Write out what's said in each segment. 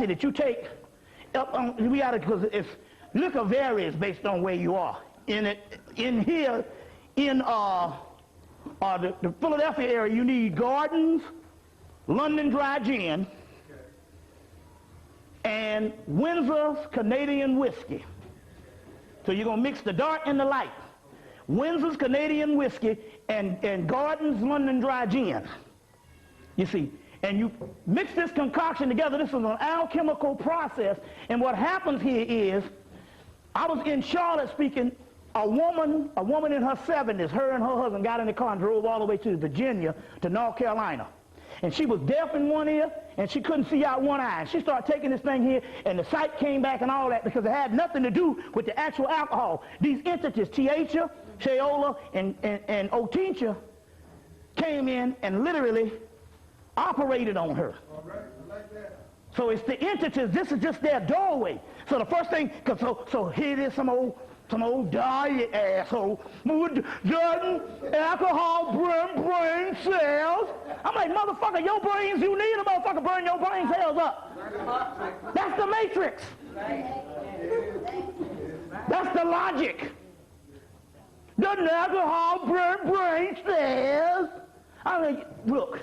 that you take up on, we got to, because it's liquor varies based on where you are. In here, in the Philadelphia area, you need Gordon's, London Dry Gin, and Windsor's Canadian Whiskey. So you're going to mix the dark and the light. Windsor's Canadian Whiskey and Gordon's London Dry Gin. You see, and you mix this concoction together. This is an alchemical process. And what happens here is, I was in Charlotte speaking, a woman in her 70s, her and her husband got in the car and drove all the way to Virginia, to North Carolina. And she was deaf in one ear, and she couldn't see out one eye. And she started taking this thing here, and the sight came back and all that because it had nothing to do with the actual alcohol. These entities, Tiacha, Shayola, and Otincha, came in and literally operated on her. All right, I like that. So it's the entities, this is just their doorway. So the first thing, so here it is, some old diet asshole with Jordan alcohol brain cells. I'm like, motherfucker, your brains, you need a motherfucker burn your brain cells up. That's the matrix. That's the logic. Jordan alcohol brain cells. I mean, look,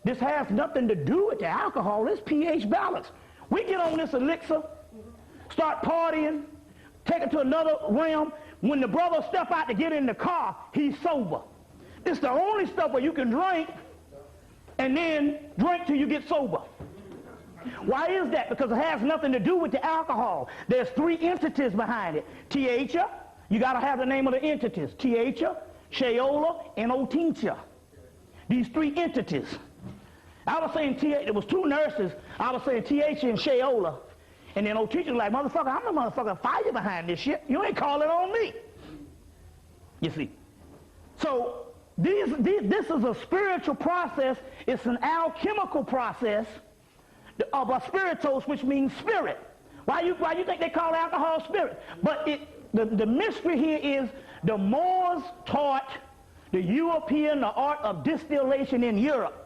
this has nothing to do with the alcohol. It's pH balance. We get on this elixir, start partying, take it to another realm. When the brother step out to get in the car, he's sober. It's the only stuff where you can drink and then drink till you get sober. Why is that? Because it has nothing to do with the alcohol. There's three entities behind it. Tiacha, you got to have the name of the entities. Tiacha, Shayola, and Otincha. These three entities. I was saying there was two nurses. I was saying Tiacha and Shayola. And then Otincha was like, motherfucker, I'm the motherfucker fire behind this shit. You ain't calling on me. You see. So this is a spiritual process. It's an alchemical process of a spiritos, which means spirit. Why you think they call alcohol spirit? But the mystery here is the Moors taught the European the art of distillation in Europe.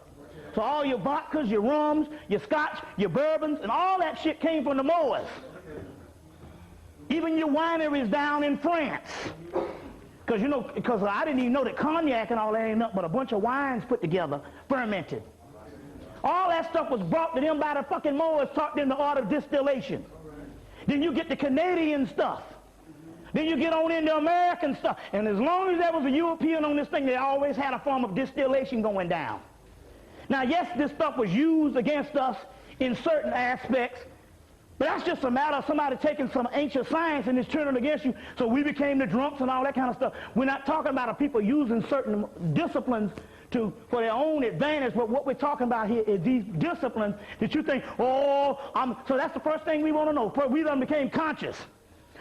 So all your vodkas, your rums, your scotch, your bourbons, and all that shit came from the Moors. Even your wineries down in France. Because I didn't even know that cognac and all that ain't nothing but a bunch of wines put together, fermented. All that stuff was brought to them by the fucking Moors, taught them the art of distillation. Then you get the Canadian stuff. Then you get on into American stuff. And as long as there was a European on this thing, they always had a form of distillation going down. Now, yes, this stuff was used against us in certain aspects, but that's just a matter of somebody taking some ancient science and it's turning against you, so we became the drunks and all that kind of stuff. We're not talking about people using certain disciplines for their own advantage, but what we're talking about here is these disciplines that you think, so that's the first thing we want to know. We done became conscious.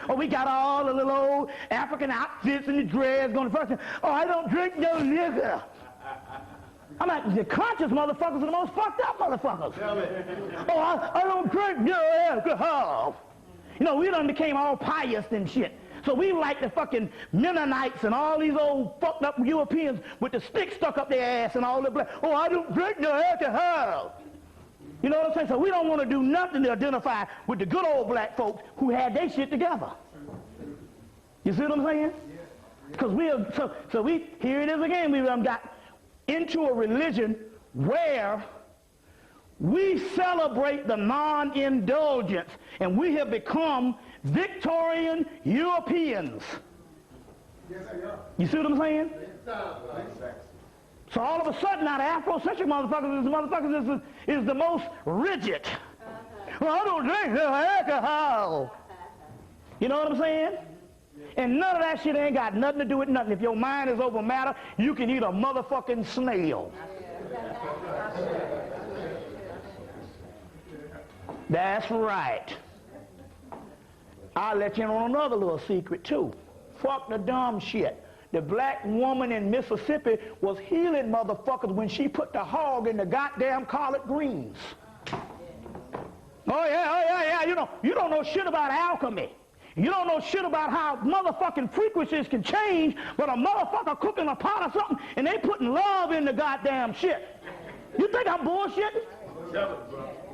Oh, we got all the little old African outfits and the dreads going the first thing. Oh, I don't drink no liquor. I'm like, the conscious motherfuckers are the most fucked up motherfuckers. Oh, I don't drink no alcohol. We done became all pious and shit. So we like the fucking Mennonites and all these old fucked up Europeans with the stick stuck up their ass and all the black. Oh, I don't drink no alcohol. You know what I'm saying? So we don't want to do nothing to identify with the good old black folks who had their shit together. You see what I'm saying? Because here it is again, we done got into a religion where we celebrate the non-indulgence, and we have become Victorian Europeans. Yes, I am. You see what I'm saying? So all of a sudden, now the Afrocentric motherfuckers is the most rigid. Well, I don't drink no alcohol. You know what I'm saying? And none of that shit ain't got nothing to do with nothing. If your mind is over matter, you can eat a motherfucking snail. That's right. I'll let you in on another little secret too. Fuck the dumb shit. The black woman in Mississippi was healing motherfuckers when she put the hog in the goddamn collard greens. Oh yeah. You don't know shit about alchemy. You don't know shit about how motherfucking frequencies can change, but a motherfucker cooking a pot or something and they putting love in the goddamn shit. You think I'm bullshitting?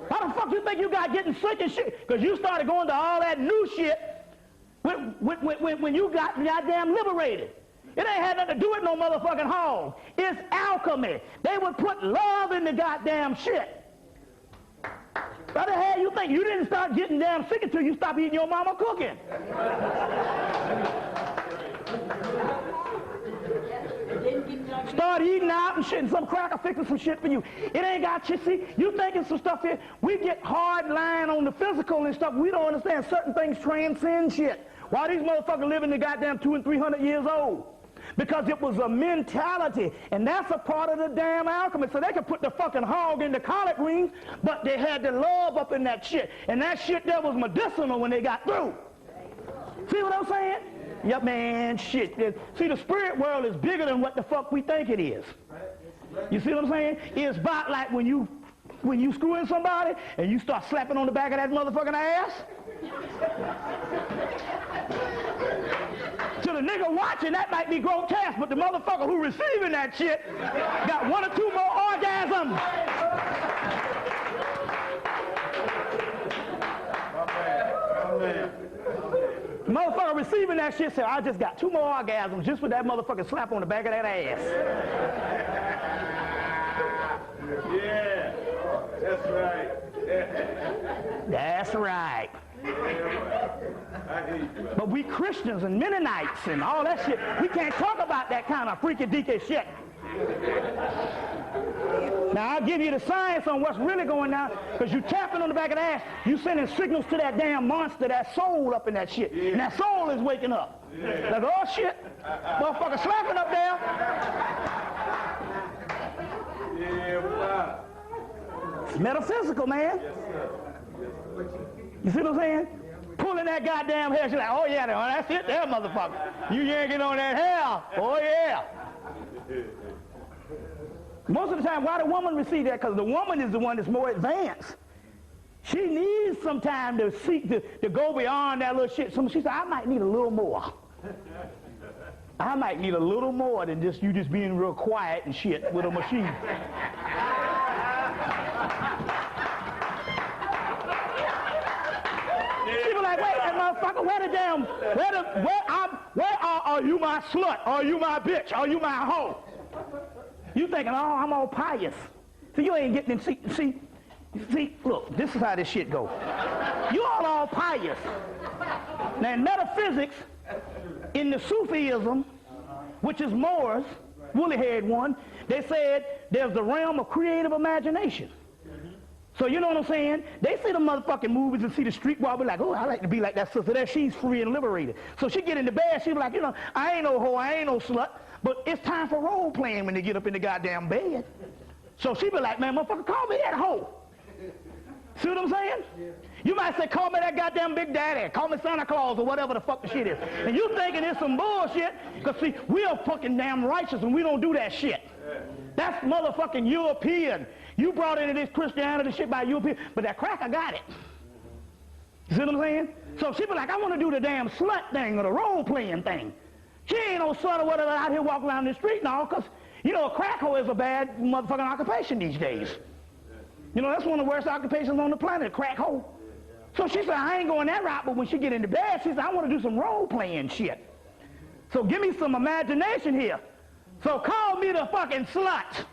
How the fuck you think you got getting sick and shit? Because you started going to all that new shit when you got goddamn liberated. It ain't had nothing to do with no motherfucking hog. It's alchemy. They would put love in the goddamn shit. How the hell you think? You didn't start getting damn sick until you stopped eating your mama cooking. Start eating out and shit, and some cracker fixing some shit for you. It ain't got you. See, you thinking some stuff here. We get hard line on the physical and stuff. We don't understand certain things transcend shit. Why these motherfuckers living the goddamn 200 and 300 years old? Because it was a mentality, and that's a part of the damn alchemy. So they could put the fucking hog in the collard greens, but they had the love up in that shit. And that shit there was medicinal when they got through. See what I'm saying? Yep, man, shit. See, the spirit world is bigger than what the fuck we think it is. You see what I'm saying? It's about like when you screwing somebody and you start slapping on the back of that motherfucking ass. To the nigga watching, that might be grotesque, but the motherfucker who receiving that shit got 1 or 2 more orgasms. The motherfucker receiving that shit said, I just got 2 more orgasms just with that motherfucking slap on the back of that ass. Yeah, that's right. That's right. But we Christians and Mennonites and all that shit, we can't talk about that kind of freaky deaky shit. Now I'll give you the science on what's really going on, because you tapping on the back of the ass, you sending signals to that damn monster, that soul up in that shit. Yeah. And that soul is waking up. Yeah. Like, oh shit, motherfucker slapping up there. Yeah, wow. It's metaphysical, man. Yes, sir. You see what I'm saying? Pulling that goddamn hair, she's like, oh yeah, that's it there, motherfucker. You yanking on that hair, oh yeah. Most of the time, why the woman receive that? Because the woman is the one that's more advanced. She needs some time to seek to go beyond that little shit. So she said, I might need a little more. I might need a little more than just you just being real quiet and shit with a machine. People like, wait, that motherfucker, are you my slut? Are you my bitch? Are you my hoe? You thinking, oh, I'm all pious. So you ain't getting, see, look, this is how this shit go. You all pious. Now in metaphysics, in the Sufism, which is Moors, woolly-haired one, they said there's the realm of creative imagination. So you know what I'm saying? They see the motherfucking movies and see the street wobble like, oh, I like to be like that sister there. She's free and liberated. So she get in the bed, she be like, you know, I ain't no hoe, I ain't no slut. But it's time for role playing when they get up in the goddamn bed. So she be like, man, motherfucker, call me that hoe. See what I'm saying? Yeah. You might say, call me that goddamn Big Daddy, call me Santa Claus or whatever the fuck the shit is. And you thinking it's some bullshit, because see, we are fucking damn righteous and we don't do that shit. Yeah. That's motherfucking European. You brought into this Christianity shit by European, but that cracker got it. You see what I'm saying? So she be like, I want to do the damn slut thing or the role playing thing. She ain't no slut or whatever out here walking around the street and all, because, you know, a crack hoe is a bad motherfucking occupation these days. You know, that's one of the worst occupations on the planet, a crack hoe. So she said, I ain't going that route, but when she get into bed, she said, I want to do some role-playing shit. So give me some imagination here. So call me the fucking slut.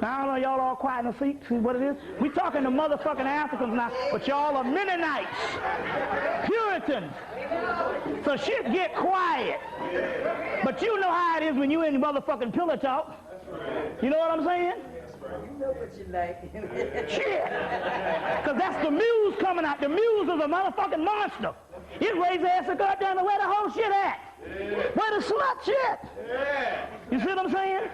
Now, I don't know, y'all all quiet and see what it is? We talking to motherfucking Africans now, but y'all are Mennonites, Puritans. So shit get quiet. But you know how it is when you in motherfucking pillow talk. You know what I'm saying? You know what you like. Shit. Because that's the muse coming out. The muse is a motherfucking monster. It raises ass and got down to where the whole shit at. Where the slut shit. You see what I'm saying?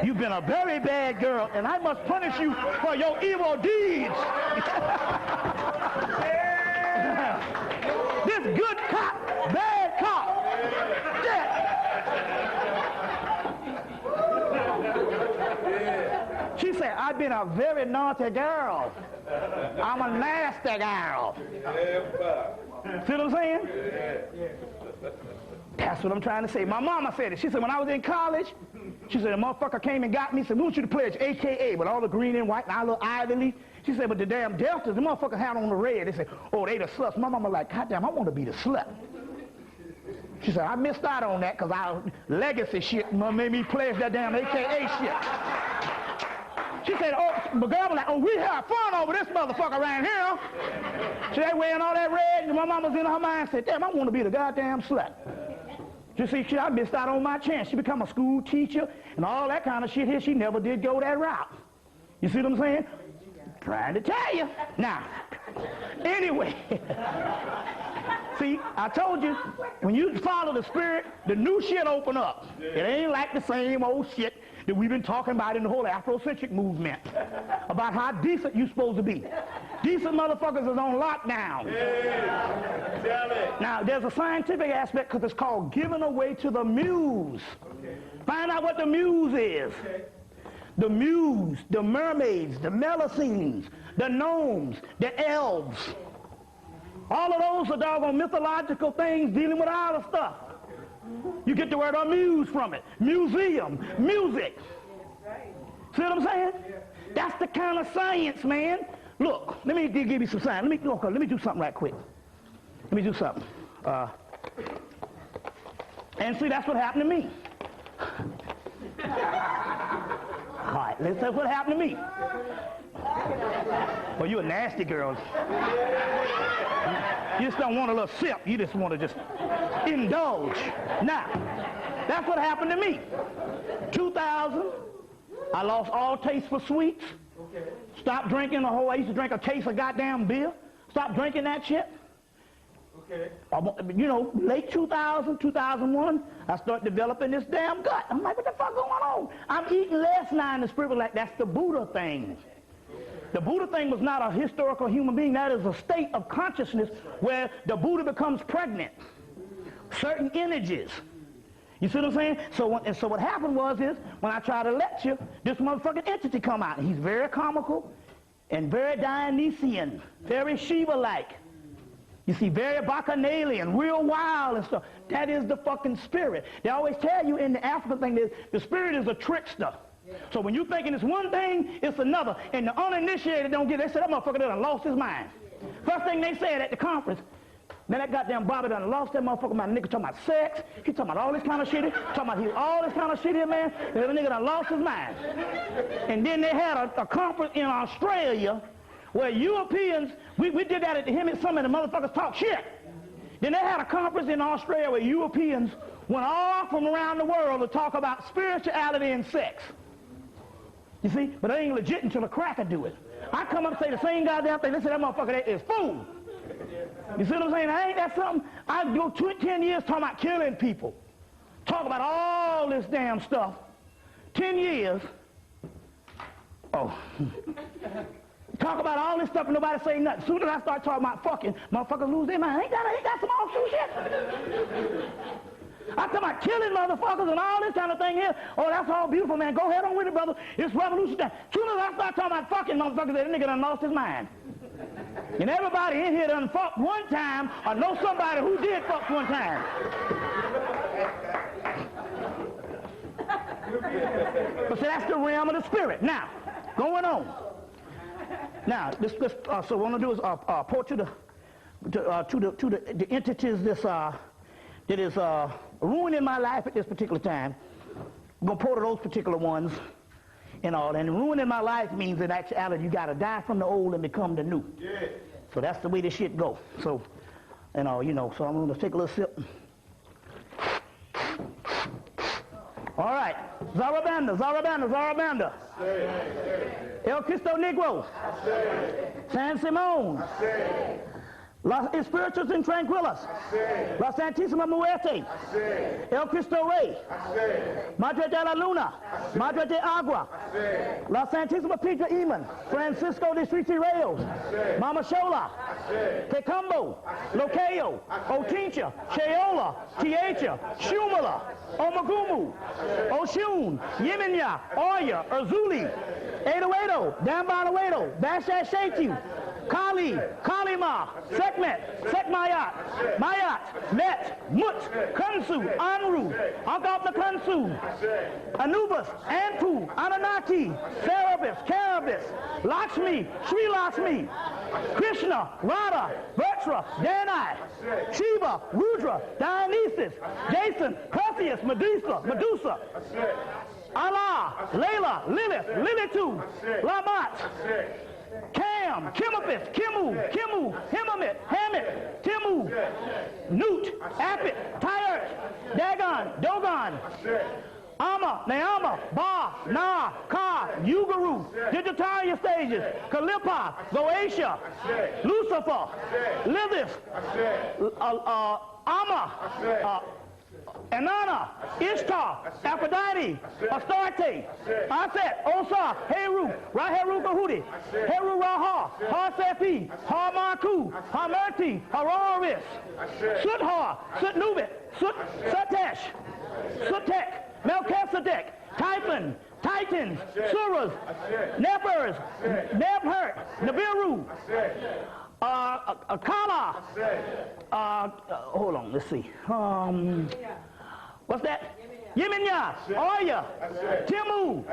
You've been a very bad girl, and I must punish you for your evil deeds. This good cop, bad cop. Yeah. She said, I've been a very naughty girl. I'm a nasty girl. See what I'm saying? That's what I'm trying to say. My mama said it. She said, when I was in college, She said, the motherfucker came and got me, said, we want you to pledge AKA with all the green and white and our little ivy leaf. She said, but the damn Deltas, the motherfucker had on the red. They said, oh, they the sluts. My mama like, God damn, I want to be the slut. She said, I missed out on that because our legacy shit made me pledge that damn AKA shit. She said, oh, the girl was like, oh, we have fun over this motherfucker around here. She ain't wearing all that red, and my mama's in her mind said, damn, I want to be the goddamn slut. You see, I missed out on my chance. She become a school teacher and all that kind of shit here. She never did go that route. You see what I'm saying? Trying to tell you. Now, anyway, see, I told you, when you follow the Spirit, the new shit open up. It ain't like the same old shit that we've been talking about in the whole Afrocentric movement about how decent you're supposed to be. Decent motherfuckers is on lockdown. Now, there's a scientific aspect because it's called giving away to the muse. Find out what the muse is. The muse, the mermaids, the melusines, the gnomes, the elves. All of those are doggone mythological things dealing with our stuff. You get the word amuse from it. Museum, music. See what I'm saying? That's the kind of science, man. Look, let me give you some science. Let me do something right quick. Let me do something. And see, that's what happened to me. All right, let's see what happened to me. Well, you're a nasty girl. You just don't want a little sip. You just want to just indulge. Now, that's what happened to me. 2000, I lost all taste for sweets. Stopped drinking I used to drink a case of goddamn beer. Stopped drinking that shit. You know, late 2000, 2001, I started developing this damn gut. I'm like, what the fuck going on? I'm eating less now, and the Spirit was like, that's the Buddha thing. The Buddha thing was not a historical human being. That is a state of consciousness where the Buddha becomes pregnant. Certain energies. You see what I'm saying? So what happened was when I tried to lecture, this motherfucking entity come out. He's very comical and very Dionysian, very Shiva-like. You see, very bacchanalian, real wild and stuff. That is the fucking Spirit. They always tell you in the African thing that the Spirit is a trickster. So when you're thinking it's one thing, it's another. And the uninitiated don't get it. They said, that motherfucker done lost his mind. First thing they said at the conference, man, that goddamn Bobby done lost that motherfucker. My nigga talking about sex. He talking about all this kind of shit. Talking about all this kind of shit here, man. And the nigga done lost his mind. And then they had a conference in Australia where Europeans, we did that at the Hemmitt Summit, and motherfuckers talk shit. Then they had a conference in Australia where Europeans went all from around the world to talk about spirituality and sex. You see? But it ain't legit until a cracker do it. I come up and say the same goddamn thing. They say that motherfucker that is fool. You see what I'm saying? Ain't that something? I go 10 years talking about killing people. Talk about all this damn stuff. 10 years. Oh. Talk about all this stuff and nobody say nothing. As soon as I start talking about fucking, motherfuckers lose their mind. Ain't that some awesome shit? I talk about killing motherfuckers and all this kind of thing here. Oh, that's all beautiful, man. Go ahead on with it, brother. It's revolution time. As soon as I start talking about fucking motherfuckers, that nigga done lost his mind. And everybody in here done fucked one time or know somebody who did fuck one time. But see, that's the realm of the Spirit. Now, going on. Now, so what I'm going to do is point to the entities that is ruining my life at this particular time. I'm going to point to those particular ones and all. And ruining my life means in actuality you got to die from the old and become the new. Yeah. So that's the way this shit go. So, and all, you know, so I'm going to take a little sip. All right. Zarabanda, Zarabanda, Zarabanda. El Cristo Negro. San Simón. Los Espíritus Intranquilos. La Santísima Muerte. El Cristo Rey. Madre de la Luna. Madre de Agua. La Santísima Petra Iman. Francisco de Street Reyes. Mama Shola. Tecumbo. Locayo. Otincha. Sheola. Tietia. Shumala. Omagumu. Oshun. Yeminya. Oya. Erzuli. Edo Edo. Dambanuedo. Bashash Shetu. Kali, Kalima, Sekmet, Sekmayat, Mayat, Let, Mut, Kunsu, Anru, Agapna Kunsu, Anubis, Anpu, Anunnaki, Cerberus, Carabus, Lakshmi, Sri Lakshmi, Krishna, Radha, Virtra, Danai, Shiva, Rudra, Dionysus, Jason, Perseus, Medusa, Allah, Layla, Lilith, Lilitu, Lamat, Cam, Kimapis, Kimu, Hemmitt, Hemmitt, Timu, Newt, Apit, Tyert, Dagon, Dogon, Amma, Naama, Ba, Na, Ka, Ugaru, Digitalia stages, Kalippa, Goetia, Lucifer, Lilith, Amma, Anana, Ishtar, Aphrodite, Astarte, Aset, Osa, Heru, Raheru Kahudi, Heru Raha, Harsepi, Harmaku, Hamerti, Haroris, Suthar, Sutnubit, Sutesh, Sutek, Melchizedek, Typhon, Titans, Suras, Nephers, Nebhert, Nibiru, Kala, hold on, let's see. What's that? Yeminya, Oya, Timu,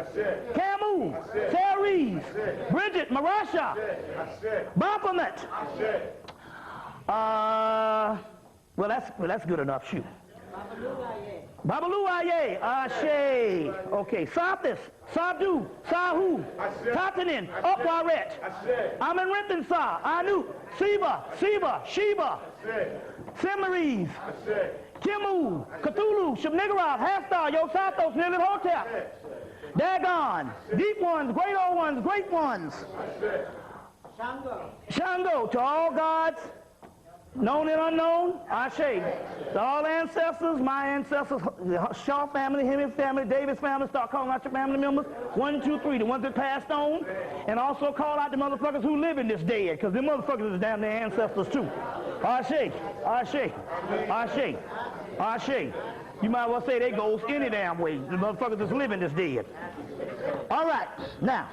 Camu, Ceres, Bridget, Marasha, Baphomet. Well, that's good enough. Shoot. Babaluaye, Ashe. Okay, Sathis, Sadu, Sahu, Tatanin, Upwaret, Amen Sa, Anu, Siba, Sheba, Semaris, Kimu, Cthulhu, Shubnigarov, Hastar, Yosatos, Nilithotep, Dagon, Deep Ones, Great Old Ones, Great Ones, Shango, to all gods, known and unknown, Ashe. To all ancestors, my ancestors, the Shaw family, Hemmitt family, Davis family, start calling out your family members. 1, 2, 3, the ones that passed on. And also call out the motherfuckers who live in this dead, because the motherfuckers is damn their ancestors too. Ashe, Ashe, Ashe, Ashe. You might well say they goes any damn way. The motherfuckers that's living this dead. All right, now.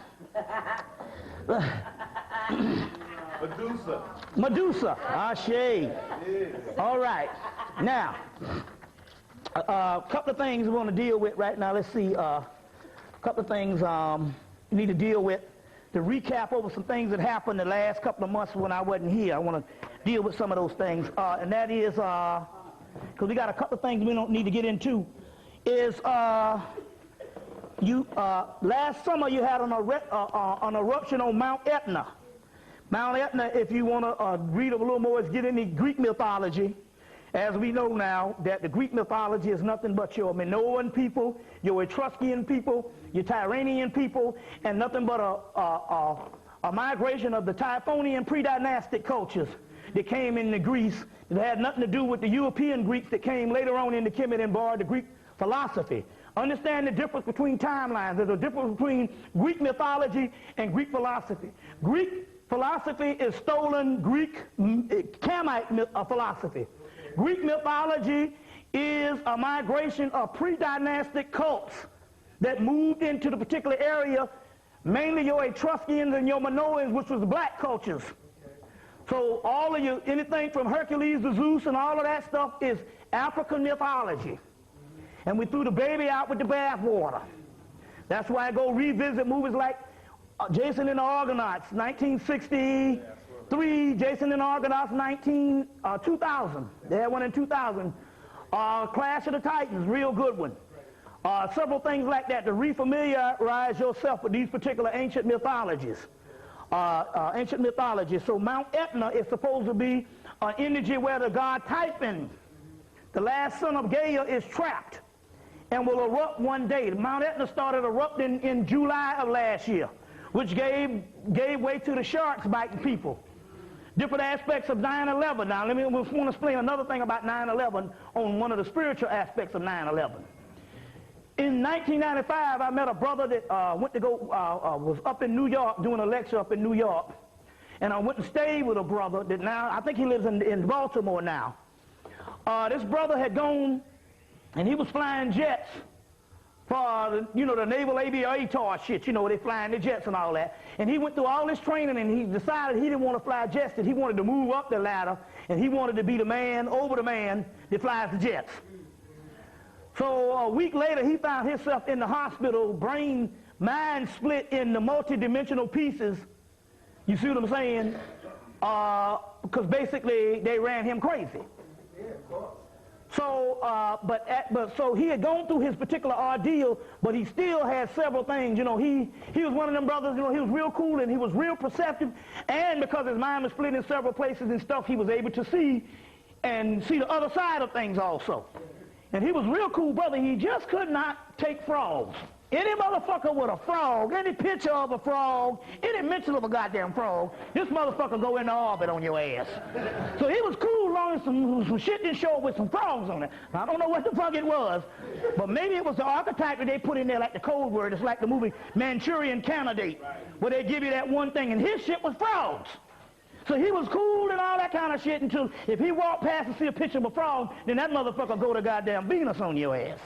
Medusa, Ashe. All right. Now, a couple of things we want to deal with right now. Let's see. A couple of things we need to deal with to recap over some things that happened the last couple of months when I wasn't here. I want to deal with some of those things. And that is, because we got a couple of things we don't need to get into, is last summer you had an eruption on Mount Etna. Mount Etna, if you want to read a little more, is get into Greek mythology. As we know now, that the Greek mythology is nothing but your Minoan people, your Etruscan people, your Tyrrhenian people, and nothing but a migration of the Typhonian pre-dynastic cultures that came into Greece that had nothing to do with the European Greeks that came later on into Kemet and borrowed the Greek philosophy. Understand the difference between timelines. There's a difference between Greek mythology and Greek philosophy. Greek philosophy is stolen Greek Kamite philosophy. Greek mythology is a migration of pre-dynastic cults that moved into the particular area, mainly your Etruscans and your Minoans, which was black cultures. So all of you, anything from Hercules to Zeus and all of that stuff is African mythology. And we threw the baby out with the bathwater. That's why I go revisit movies like Jason and the Argonauts, 1963, Jason and the Argonauts, 2000. They had one in 2000. Clash of the Titans, real good one. Several things like that to refamiliarize yourself with these particular ancient mythologies. So Mount Etna is supposed to be an energy where the god Typhon, the last son of Gaia, is trapped and will erupt one day. Mount Etna started erupting in July of last year, which gave way to the sharks biting people. Different aspects of 9/11. Now, let me want to explain another thing about 9/11 on one of the spiritual aspects of 9/11. In 1995, I met a brother that was up in New York doing a lecture up in New York, and I went and stayed with a brother that now, I think he lives in Baltimore now. This brother had gone, and he was flying jets for, you know, the naval aviator shit, you know, they flying the jets and all that. And he went through all this training, and he decided he didn't want to fly jets, that he wanted to move up the ladder, and he wanted to be the man over the man that flies the jets. So a week later, he found himself in the hospital, mind split into multi-dimensional pieces. You see what I'm saying? Because basically they ran him crazy. So, so he had gone through his particular ordeal, but he still had several things. You know, he was one of them brothers. You know, he was real cool and he was real perceptive, and because his mind was split in several places and stuff, he was able to see the other side of things also. And he was real cool, brother. He just could not take frogs. Any motherfucker with a frog, any picture of a frog, any mention of a goddamn frog, this motherfucker go into orbit on your ass. So he was cool as long as some shit didn't show up with some frogs on it. I don't know what the fuck it was, but maybe it was the archetype that they put in there like the code word. It's like the movie Manchurian Candidate, where they give you that one thing, and his shit was frogs. So he was cool and all that kind of shit until if he walked past and see a picture of a frog, then that motherfucker go to goddamn Venus on your ass.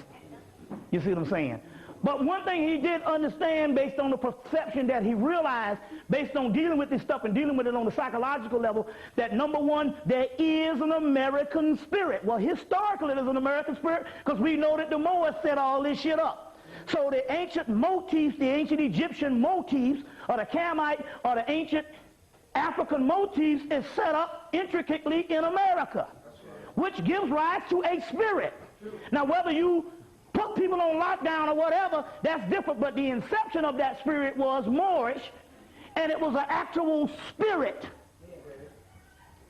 You see what I'm saying? But one thing he did understand based on the perception that he realized based on dealing with this stuff and dealing with it on the psychological level, that number one, there is an American spirit. Well, historically there's an American spirit because we know that the Moors set all this shit up. So the ancient motifs, the ancient Egyptian motifs, or the Camite, or the ancient African motifs is set up intricately in America, which gives rise to a spirit. Now, whether you put people on lockdown or whatever, that's different, but the inception of that spirit was Moorish, and it was an actual spirit.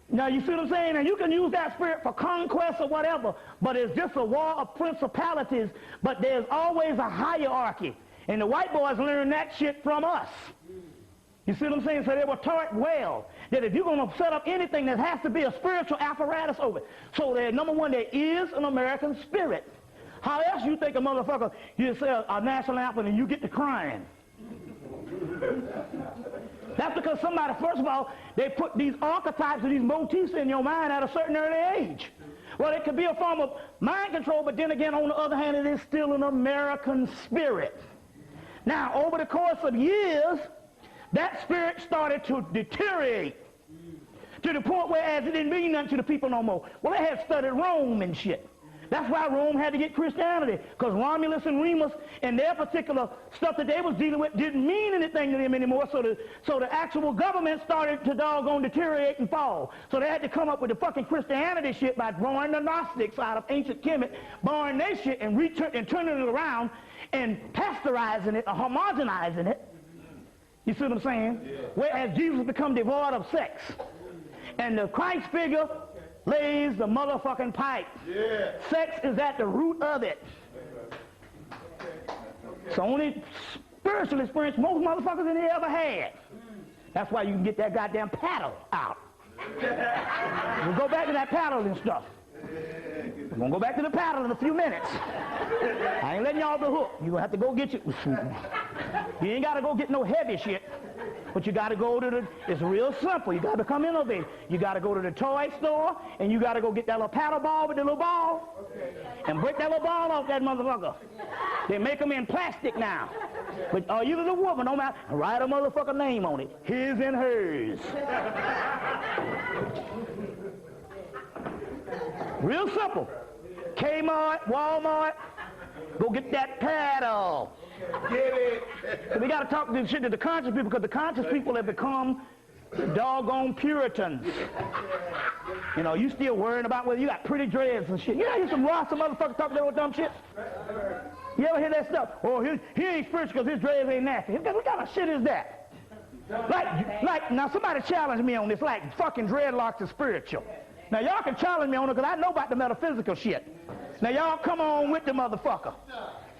Now, you see what I'm saying? And you can use that spirit for conquest or whatever, but it's just a war of principalities, but there's always a hierarchy, and the white boys learned that shit from us. You see what I'm saying? So they were taught well that if you're going to set up anything, there has to be a spiritual apparatus over it. So number one, there is an American spirit. How else you think a motherfucker, you say a national anthem and you get to crying? That's because somebody, first of all, they put these archetypes of these motifs in your mind at a certain early age. Well, it could be a form of mind control, but then again, on the other hand, it is still an American spirit. Now, over the course of years, that spirit started to deteriorate to the point where as it didn't mean nothing to the people no more. Well, they had studied Rome and shit. That's why Rome had to get Christianity, because Romulus and Remus and their particular stuff that they was dealing with didn't mean anything to them anymore, so the actual government started to doggone deteriorate and fall. So they had to come up with the fucking Christianity shit by drawing the Gnostics out of ancient Kemet, borrowing their shit and turning it around and pasteurizing it or homogenizing it. You see what I'm saying? Yeah. Whereas Jesus become devoid of sex. And the Christ figure lays the motherfucking pipe. Yeah. Sex is at the root of it. It's the only spiritual experience most motherfuckers in here ever had. That's why you can get that goddamn paddle out. We'll go back to that paddle and stuff. We're going to go back to the paddle in a few minutes. I ain't letting y'all off the hook. You're going to have to go get you. You ain't got to go get no heavy shit. But you got to go to it's real simple. You got to become innovative. You got to go to the toy store, and you got to go get that little paddle ball with the little ball, and break that little ball off that motherfucker. They make them in plastic now. But you the woman, no matter, write a motherfucker name on it. His and hers. Real simple. Kmart, Walmart, go get that paddle. Get it. So we got to talk this shit to the conscious people, because the conscious people have become doggone Puritans. You know, you still worrying about whether you got pretty dreads and shit. You know, you some motherfuckers talking that old dumb shit. You ever hear that stuff? Oh, he ain't spiritual because his dreads ain't nasty. What kind of shit is that? Like, now somebody challenge me on this, like fucking dreadlocks is spiritual. Now y'all can challenge me on it because I know about the metaphysical shit. Now y'all come on with the motherfucker.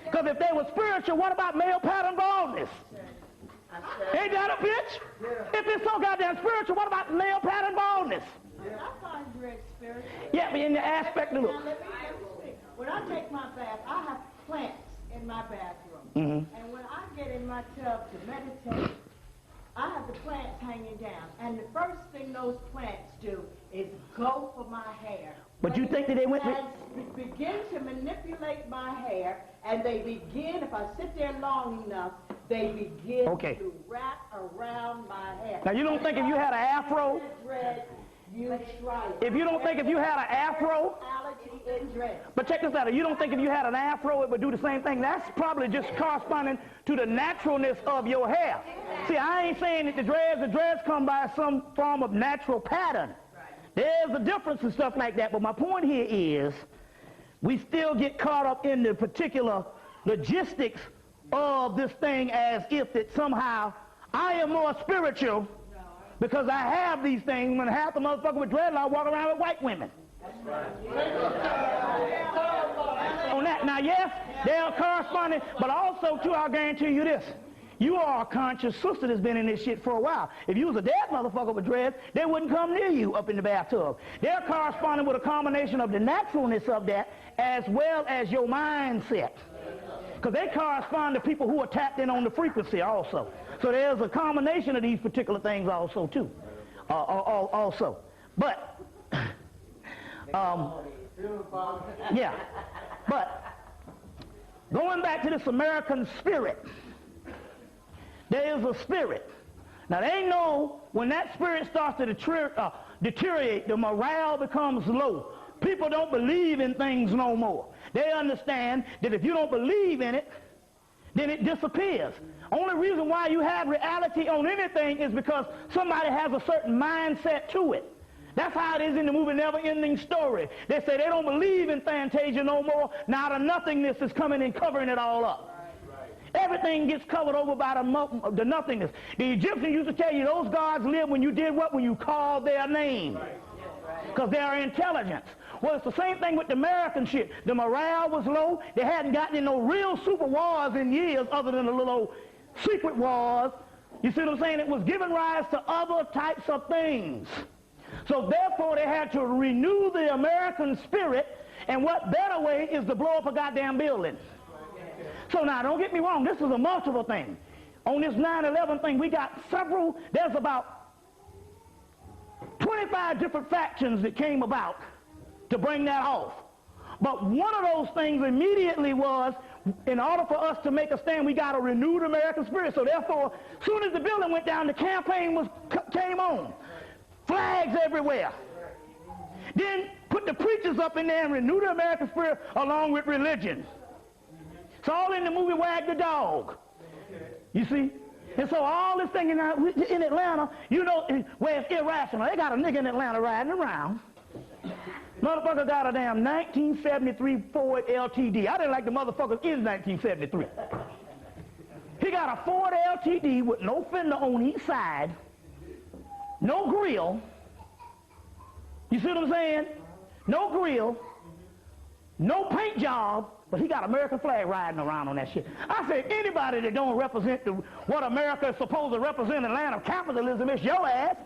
Because if they were spiritual, what about male pattern baldness? Ain't that a bitch? If it's so goddamn spiritual, what about male pattern baldness? I find dread spiritual. Yeah, but in the aspect of look. Now, let me speak. When I take my bath, I have plants in my bathroom. Mm-hmm. And when I get in my tub to meditate, I have the plants hanging down. And the first thing those plants do is go for my hair. But you think that they went... begin to manipulate my hair, And they begin, if I sit there long enough, they begin to wrap around my hair. Now, you don't think if you had an afro, if you don't think if you had an afro, but check this out, you don't think if you had an afro it would do the same thing? That's probably just corresponding to the naturalness of your hair. See, I ain't saying that the dreads come by some form of natural pattern. There's a difference and stuff like that, but my point here is we still get caught up in the particular logistics of this thing as if that somehow I am more spiritual because I have these things when half the motherfucker with dreadlock walk around with white women. On that, now yes, they are corresponding, but also too, I'll guarantee you this. You are a conscious sister that's been in this shit for a while. If you was a dead motherfucker with dreads, they wouldn't come near you up in the bathtub. They're corresponding with a combination of the naturalness of that as well as your mindset. Because they correspond to people who are tapped in on the frequency also. So there's a combination of these particular things also too. Also. But, yeah. But, going back to this American spirit, there is a spirit. Now they know when that spirit starts to deteriorate, the morale becomes low. People don't believe in things no more. They understand that if you don't believe in it, then it disappears. Only reason why you have reality on anything is because somebody has a certain mindset to it. That's how it is in the movie Never Ending Story. They say they don't believe in Fantasia no more. Now the nothingness is coming and covering it all up. Everything gets covered over by the nothingness. The Egyptians used to tell you those gods live when you did what? When you called their name. Because they are intelligence. Well, it's the same thing with the American shit. The morale was low. They hadn't gotten in no real super wars in years other than the little secret wars. You see what I'm saying? It was giving rise to other types of things. So therefore they had to renew the American spirit, and what better way is to blow up a goddamn building. So now don't get me wrong, this is a multiple thing. On this 9/11 thing we got there's about 25 different factions that came about to bring that off. But one of those things immediately was, in order for us to make a stand, we got to renew the American spirit. So therefore, as soon as the building went down, the campaign came on. Flags everywhere. Then put the preachers up in there and renew the American spirit along with religion. It's all in the movie Wag the Dog. You see? And so all this thing in Atlanta, you know, where it's irrational. They got a nigga in Atlanta riding around. Motherfucker got a damn 1973 Ford LTD. I didn't like the motherfuckers in 1973. He got a Ford LTD with no fender on each side, no grill. You see what I'm saying? No grill, no paint job, but he got American flag riding around on that shit. I said, anybody that don't represent what America is supposed to represent, the land of capitalism, it's your ass.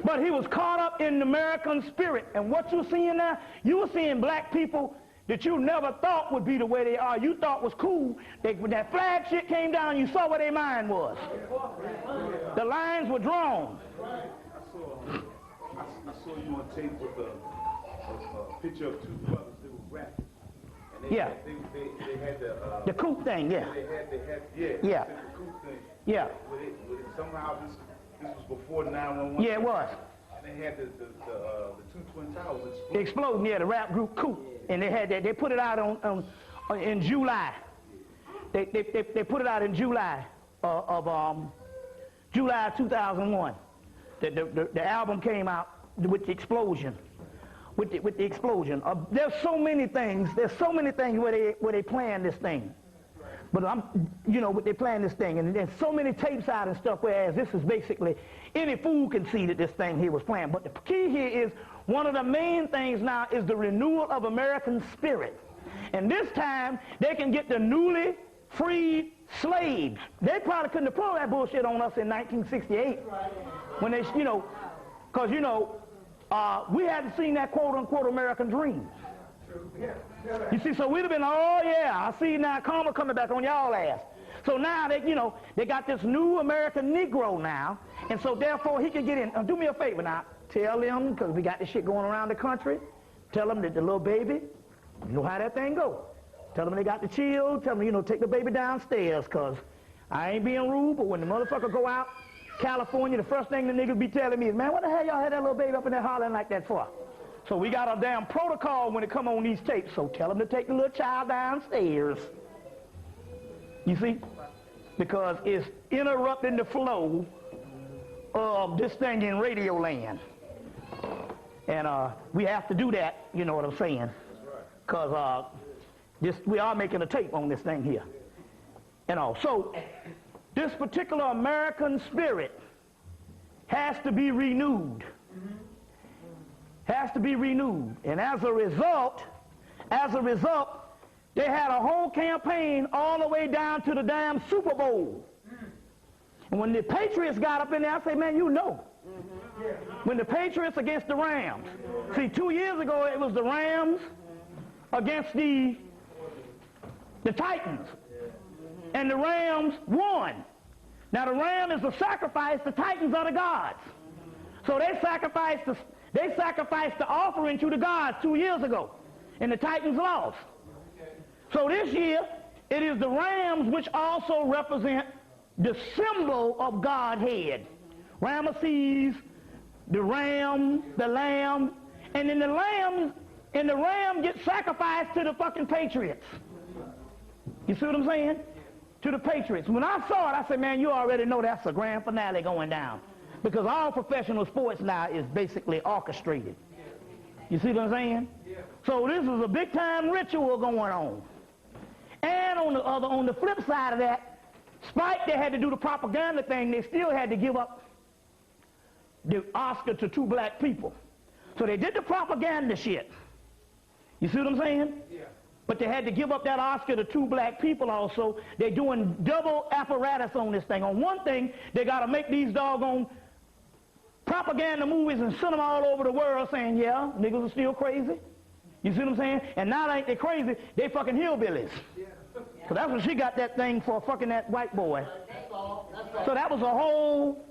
But he was caught up in the American spirit. And what you're seeing now, you were seeing black people that you never thought would be the way they are. You thought was cool. When that flag shit came down, you saw where their mind was. The lines were drawn. I saw you on tape with a picture of two brothers that were rapping. And they had the coupe thing, yeah. They had yeah. The coupe thing. Yeah. Somehow this was before 911. Yeah, it was. And they had the two twin towers exploding. Yeah, the rap group Coupe, and they had that. They put it out in July. They put it out in July of July 2001. The album came out with the explosion. With the explosion. There's so many things. There's so many things where they plan this thing. But they plan this thing, and there's so many tapes out and stuff, whereas this is basically, any fool can see that this thing here was planned. But the key here is, one of the main things now is the renewal of American spirit. And this time, they can get the newly freed slaves. They probably couldn't have pulled that bullshit on us in 1968. When they, because, we hadn't seen that quote-unquote American dream. You see, so we'd have been, oh yeah, I see now karma coming back on y'all ass. So now they got this new American Negro now, and so therefore he can get in. Do me a favor now, tell them, because we got this shit going around the country, tell them that the little baby You know how that thing go. Tell them they got to chill. Tell them, you know, take the baby downstairs, because I ain't being rude, but when the motherfucker go out California, the first thing the niggas be telling me is, man, what the hell y'all had that little baby up in there hollering like that for? So we got a damn protocol when it come on these tapes, so tell them to take the little child downstairs. You see? Because it's interrupting the flow of this thing in radio land. And we have to do that, you know what I'm saying? Because we are making a tape on this thing here. And all. So this particular American spirit has to be renewed. Has to be renewed. And as a result, they had a whole campaign all the way down to the damn Super Bowl. And when the Patriots got up in there, I say, man, you know. When the Patriots against the Rams. See, 2 years ago, it was the Rams against the Titans. And the Rams won. Now, the Ram is a sacrifice. The Titans are the gods. So they sacrificed the offering to the gods 2 years ago. And the Titans lost. So this year, it is the Rams which also represent the symbol of Godhead. Ramesses, the ram, the lamb, and then the ram gets sacrificed to the fucking Patriots. You see what I'm saying? To the Patriots. When I saw it, I said, man, you already know that's the grand finale going down. Because all professional sports now is basically orchestrated. You see what I'm saying? So this is a big time ritual going on. And on the flip side of that, spite they had to do the propaganda thing, they still had to give up the Oscar to 2 black people. So they did the propaganda shit. You see what I'm saying? Yeah. But they had to give up that Oscar to 2 black people also. They're doing double apparatus on this thing. On one thing, they got to make these doggone propaganda movies and send them all over the world saying, yeah, niggas are still crazy. You see what I'm saying? And now ain't they crazy, they fucking hillbillies. Yeah. So that's what she got that thing for, fucking that white boy. That's all. So that was a whole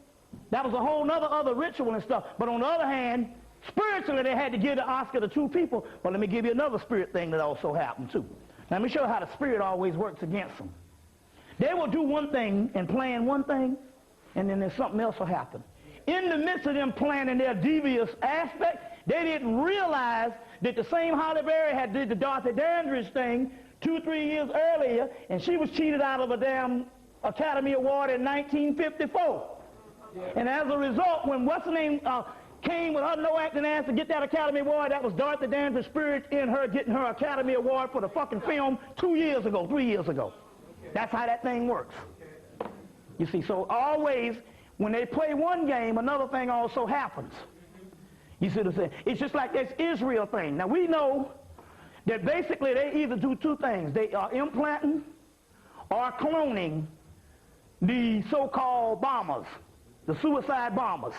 other ritual and stuff. But on the other hand, spiritually they had to give the Oscar to 2 people. But let me give you another spirit thing that also happened too. Now let me show you how the spirit always works against them. They will do one thing and plan one thing, and then there's something else will happen. In the midst of them planning their devious aspect, they didn't realize that the same Halle Berry had did the Dorothy Dandridge thing 2-3 years earlier, and she was cheated out of a damn Academy Award in 1954. Yeah. And as a result, when what's-her-name came with her no-acting ass to get that Academy Award, that was Dorothy Dandridge's spirit in her getting her Academy Award for the fucking film 3 years ago. That's how that thing works. You see, so always, when they play one game, another thing also happens. You see what I'm saying? It's just like this Israel thing. Now, we know that basically they either do 2 things. They are implanting or cloning the so-called bombers, the suicide bombers.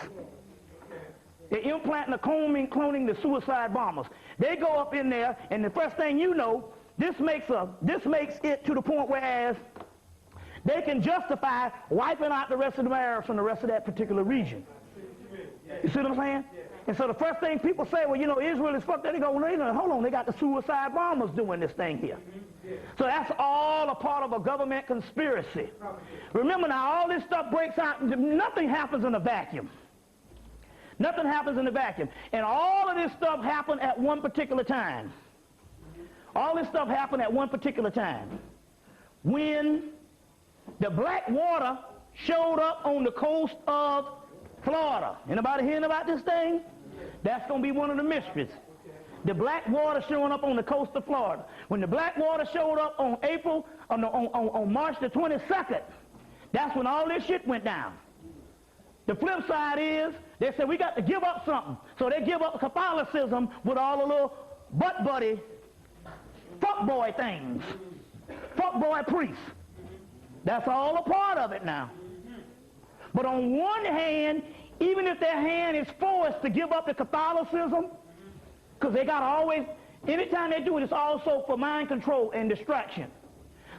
They're implanting or cloning the suicide bombers. They go up in there, and the first thing you know, this makes it to the point whereas they can justify wiping out the rest of the Arabs from the rest of that particular region. You see what I'm saying? And so the first thing people say, well, you know, Israel is fucked up. They go, well, hold on, they got the suicide bombers doing this thing here. So that's all a part of a government conspiracy. Remember now, all this stuff breaks out. Nothing happens in a vacuum. Nothing happens in a vacuum. And all of this stuff happened at one particular time. All this stuff happened at one particular time. When the black water showed up on the coast of Florida. Anybody hearing about this thing? That's going to be one of the mysteries. The black water showing up on the coast of Florida. When the black water showed up on on March the 22nd, that's when all this shit went down. The flip side is, they said we got to give up something. So they give up Catholicism with all the little butt buddy, fuck boy things. Fuck boy priests. That's all a part of it now. But on one hand, even if their hand is forced to give up the Catholicism, because they got to always, anytime they do it, it's also for mind control and distraction.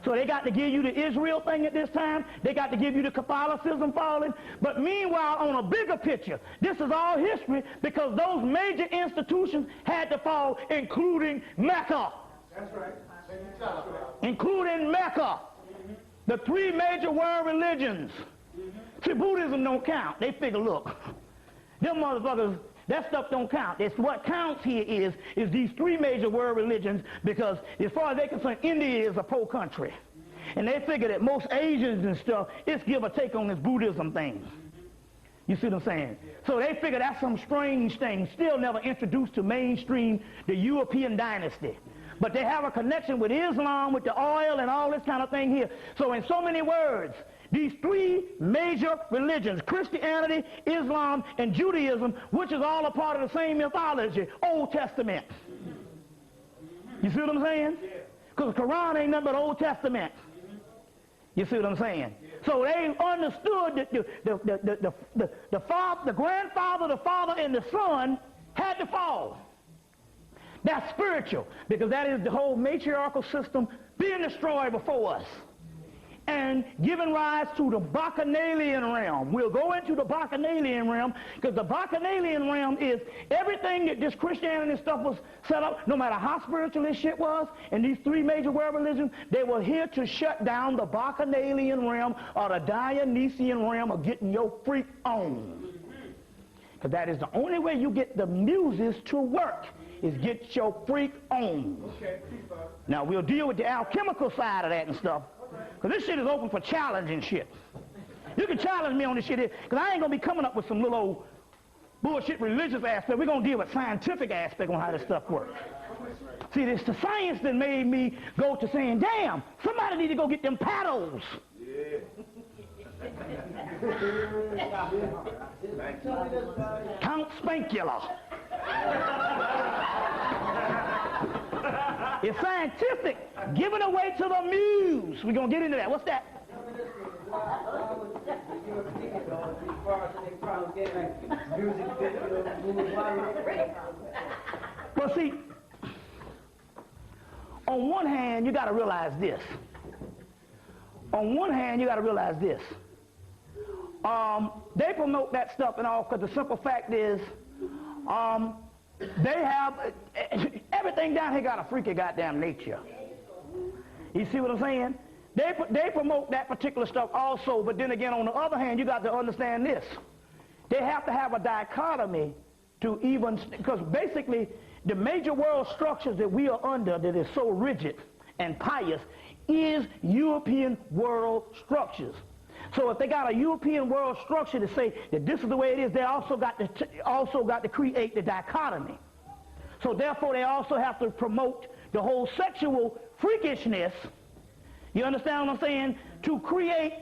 So they got to give you the Israel thing at this time. They got to give you the Catholicism falling. But meanwhile, on a bigger picture, this is all history because those major institutions had to fall, including Mecca. That's right. Including Mecca, the three major world religions. See, Buddhism don't count. They figure, look, them motherfuckers, that stuff don't count. It's what counts here is these three major world religions, because as far as they're concerned, India is a poor country. And they figure that most Asians and stuff, it's give or take on this Buddhism thing. You see what I'm saying? So they figure that's some strange thing, still never introduced to mainstream the European dynasty. But they have a connection with Islam, with the oil and all this kind of thing here. So in so many words, these three major religions, Christianity, Islam, and Judaism, which is all a part of the same mythology, Old Testament. You see what I'm saying? Because the Quran ain't nothing but Old Testament. You see what I'm saying? So they understood that the grandfather, the father, and the son had to fall. That's spiritual, because that is the whole matriarchal system being destroyed before us and giving rise to the Bacchanalian realm. We'll go into the Bacchanalian realm, because the Bacchanalian realm is everything that this Christianity stuff was set up, no matter how spiritual this shit was, and these three major world religions, they were here to shut down the Bacchanalian realm or the Dionysian realm of getting your freak on. Because that is the only way you get the muses to work, is get your freak on. Okay. Now, we'll deal with the alchemical side of that and stuff, because this shit is open for challenging shit. You can challenge me on this shit here, because I ain't going to be coming up with some little old bullshit religious aspect. We're going to deal with scientific aspect on how this stuff works. See, it's the science that made me go to saying, damn, somebody need to go get them paddles. Yeah. Count Spankula. It's scientific. Giving away to the muse. We're going to get into that. What's that? Well, see, on one hand, you got to realize this. On one hand, you got to realize this. They promote that stuff and all, because the simple fact is, they have everything down here got a freaky goddamn nature. You see what I'm saying? They promote that particular stuff also, but then again, on the other hand, you got to understand this. They have to have a dichotomy to even, because basically the major world structures that we are under that is so rigid and pious is European world structures. So if they got a European world structure to say that this is the way it is, they also got to create the dichotomy. So therefore, they also have to promote the whole sexual freakishness. You understand what I'm saying? To create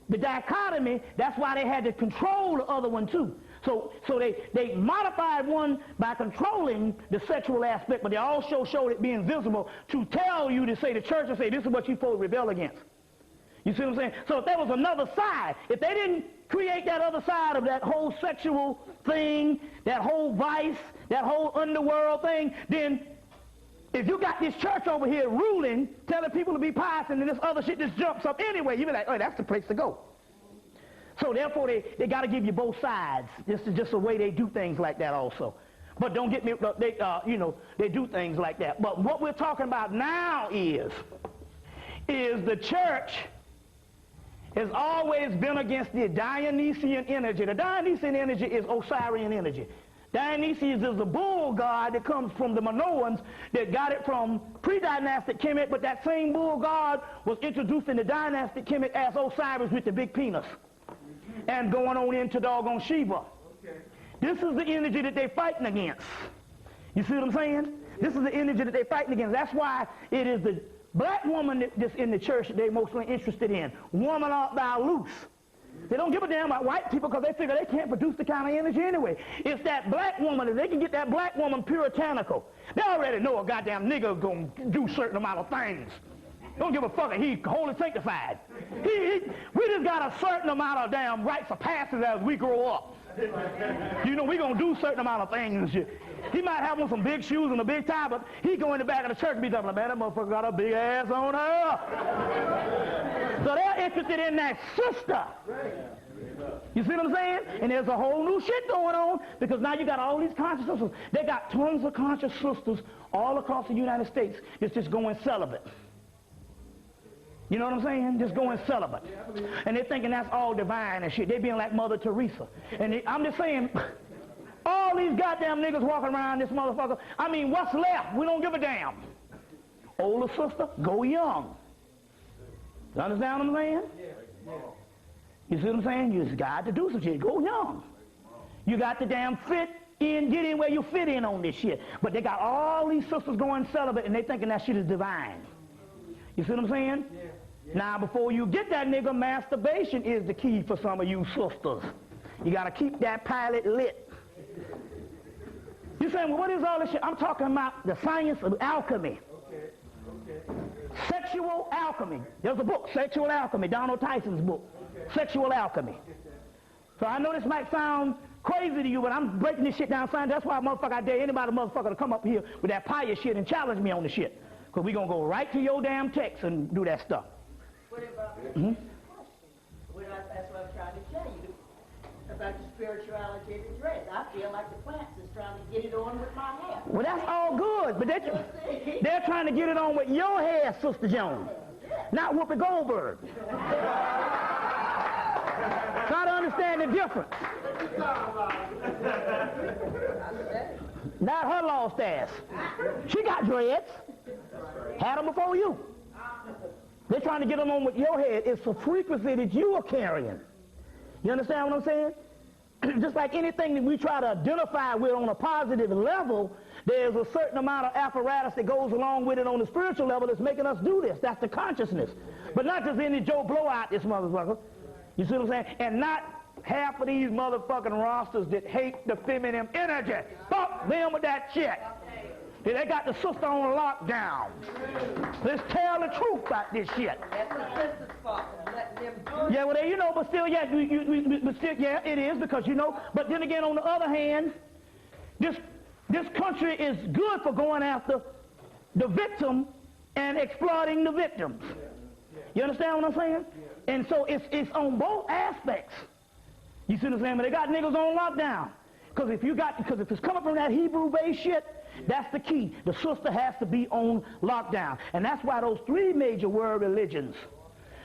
the dichotomy, that's why they had to control the other one too. So they modified one by controlling the sexual aspect, but they also showed it being visible to tell you to say, the church will say, this is what you're supposed to rebel against. You see what I'm saying? So if there was another side, if they didn't create that other side of that whole sexual thing, that whole vice, that whole underworld thing, then if you got this church over here ruling, telling people to be pious, and then this other shit just jumps up anyway, you be like, oh, that's the place to go. So therefore, they got to give you both sides. This is just the way they do things like that also. But don't get me, they do things like that. But what we're talking about now is the church has always been against the Dionysian energy. The Dionysian energy is Osirian energy. Dionysius is the bull god that comes from the Minoans that got it from pre-dynastic Kemet, but that same bull god was introduced in the dynastic Kemet as Osiris with the big penis. And going on into doggone Shiva. Okay. This is the energy that they're fighting against. You see what I'm saying? This is the energy that they're fighting against. That's why it is the black woman that's in the church that they're mostly interested in. Woman, art thou loose. They don't give a damn about white people because they figure they can't produce the kind of energy anyway. It's that black woman, if they can get that black woman puritanical, they already know a goddamn nigga going to do certain amount of things. Don't give a fuck if he holy sanctified. We just got a certain amount of damn rites of passage as we grow up. You know, we going to do certain amount of things and shit. He might have on some big shoes and a big tie, but he go in the back of the church and be like, man, that motherfucker got a big ass on her. So they're interested in that sister. You see what I'm saying? And there's a whole new shit going on because now you got all these conscious sisters. They got tons of conscious sisters all across the United States that's just going celibate. You know what I'm saying? Just going celibate. And they're thinking that's all divine and shit. They being like Mother Teresa. And I'm just saying, all these goddamn niggas walking around this motherfucker, I mean, what's left? We don't give a damn. Older sister, go young. You understand what I'm saying? You see what I'm saying? You just got to do some shit. Go young. You got to damn fit in, get in where you fit in on this shit. But they got all these sisters going celibate and they thinking that shit is divine. You see what I'm saying? Now, before you get that nigga, masturbation is the key for some of you sisters. You got to keep that pilot lit. You're saying, well, what is all this shit? I'm talking about the science of alchemy. Sexual alchemy. There's a book, Sexual Alchemy, Donald Tyson's book, Sexual Alchemy. So I know this might sound crazy to you, but I'm breaking this shit down. That's why, motherfucker, I dare anybody, motherfucker, to come up here with that pious shit and challenge me on the shit. Because we're going to go right to your damn text and do that stuff. What about that's what I'm trying to tell you about the spirituality of the dress. I feel like the plants is trying to get it on with my hair. Well, that's all good, but they're trying to get it on with your hair, Sister Jones, not Whoopi Goldberg. Try to understand the difference. Not her lost ass. She got dreads. Had them before you. They're trying to get them on with your head. It's a frequency that you are carrying. You understand what I'm saying? Just like anything that we try to identify with on a positive level, there's a certain amount of apparatus that goes along with it on the spiritual level that's making us do this. That's the consciousness. But not just any Joe Blowout, this motherfucker. You see what I'm saying? And not half of these motherfucking rosters that hate the feminine energy. Fuck them with that shit. They got the sister on lockdown. Let's tell the truth about this shit. That's the sister's fault. Let them do Yeah, well, you know, but still, yeah, but still, yeah, it is because, you know, but then again, on the other hand, this country is good for going after the victim and exploiting the victims. You understand what I'm saying? And so it's on both aspects. You see what I'm saying? But they got niggas on lockdown. Because if it's coming from that Hebrew-based shit, that's the key. The sister has to be on lockdown. And that's why those three major world religions.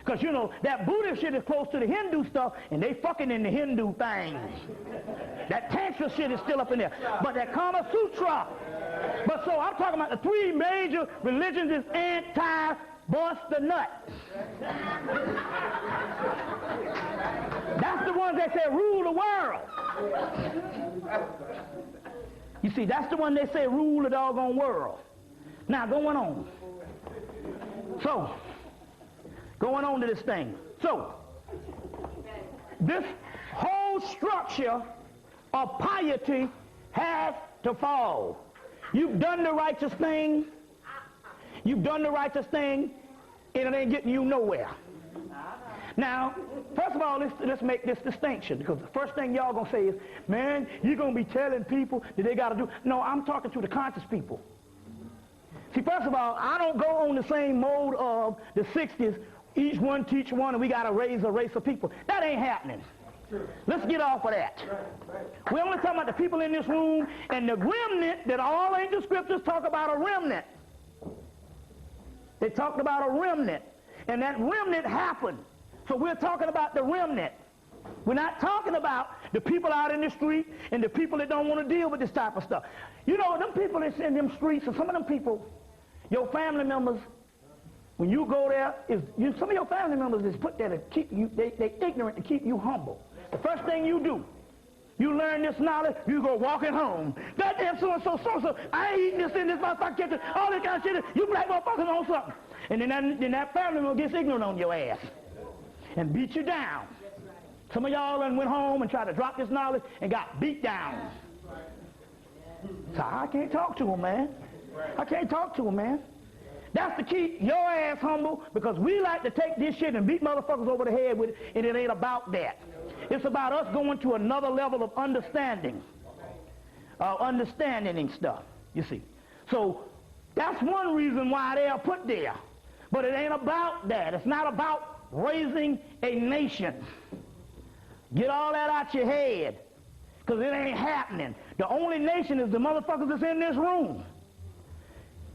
Because, you know, that Buddhist shit is close to the Hindu stuff, and they fucking in the Hindu things. That Tantra shit is still up in there. But that Kama Sutra. But so I'm talking about the three major religions is anti-bust the nut. That's the ones that say rule the world. You see, that's the one they say rule the doggone world. Now, going on. So, going on to this thing. So, this whole structure of piety has to fall. You've done the righteous thing. You've done the righteous thing, and it ain't getting you nowhere. Now, first of all, let's make this distinction, because the first thing y'all going to say is, man, you're going to be telling people that they got to do. No, I'm talking to the conscious people. See, first of all, I don't go on the same mode of the 60s, each one teach one, and we got to raise a race of people. That ain't happening. Let's get off of that. We're only talking about the people in this room and the remnant that all ancient scriptures talk about a remnant. They talked about a remnant, and that remnant happened. So we're talking about the remnant. We're not talking about the people out in the street and the people that don't want to deal with this type of stuff. You know, them people that's in them streets, and some of them people, your family members, when you go there, some of your family members is put there to keep you, they ignorant to keep you humble. The first thing you do, you learn this knowledge, you go walking home. Goddamn so-and-so, I ain't eating this in this motherfucking kitchen, all this kind of shit, you black motherfuckers on something. And then that family member gets ignorant on your ass and beat you down. Some of y'all done went home and tried to drop this knowledge and got beat down. So I can't talk to him, man. I can't talk to him, man. That's to keep your ass humble, because we like to take this shit and beat motherfuckers over the head with it, and it ain't about that. It's about us going to another level of understanding stuff, you see. So that's one reason why they are put there. But it ain't about that. It's not about raising a nation. Get all that out your head, because it ain't happening. The only nation is the motherfuckers that's in this room.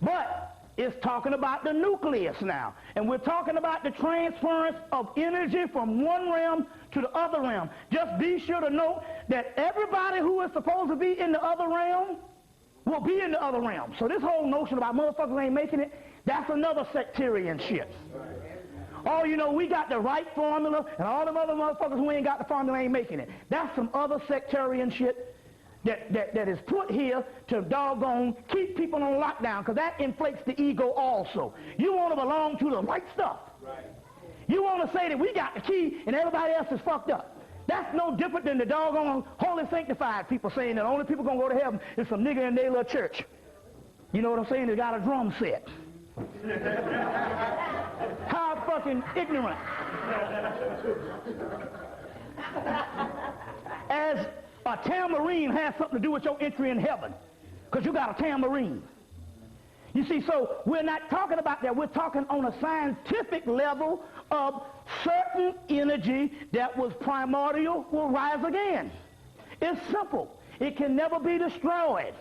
But it's talking about the nucleus now. And we're talking about the transference of energy from one realm to the other realm. Just be sure to note that everybody who is supposed to be in the other realm will be in the other realm. So this whole notion about motherfuckers ain't making it, that's another sectarian shit. Oh, you know, we got the right formula, and all them other motherfuckers who ain't got the formula ain't making it. That's some other sectarian shit that is put here to doggone keep people on lockdown, because that inflates the ego also. You want to belong to the right stuff. Right. You want to say that we got the key and everybody else is fucked up. That's no different than the doggone holy sanctified people saying that the only people going to go to heaven is some nigga in their little church. You know what I'm saying? They got a drum set. How fucking ignorant. As a tambourine has something to do with your entry in heaven, because you got a tambourine. You see, so we're not talking about that. We're talking on a scientific level of certain energy that was primordial will rise again. It's simple. It can never be destroyed.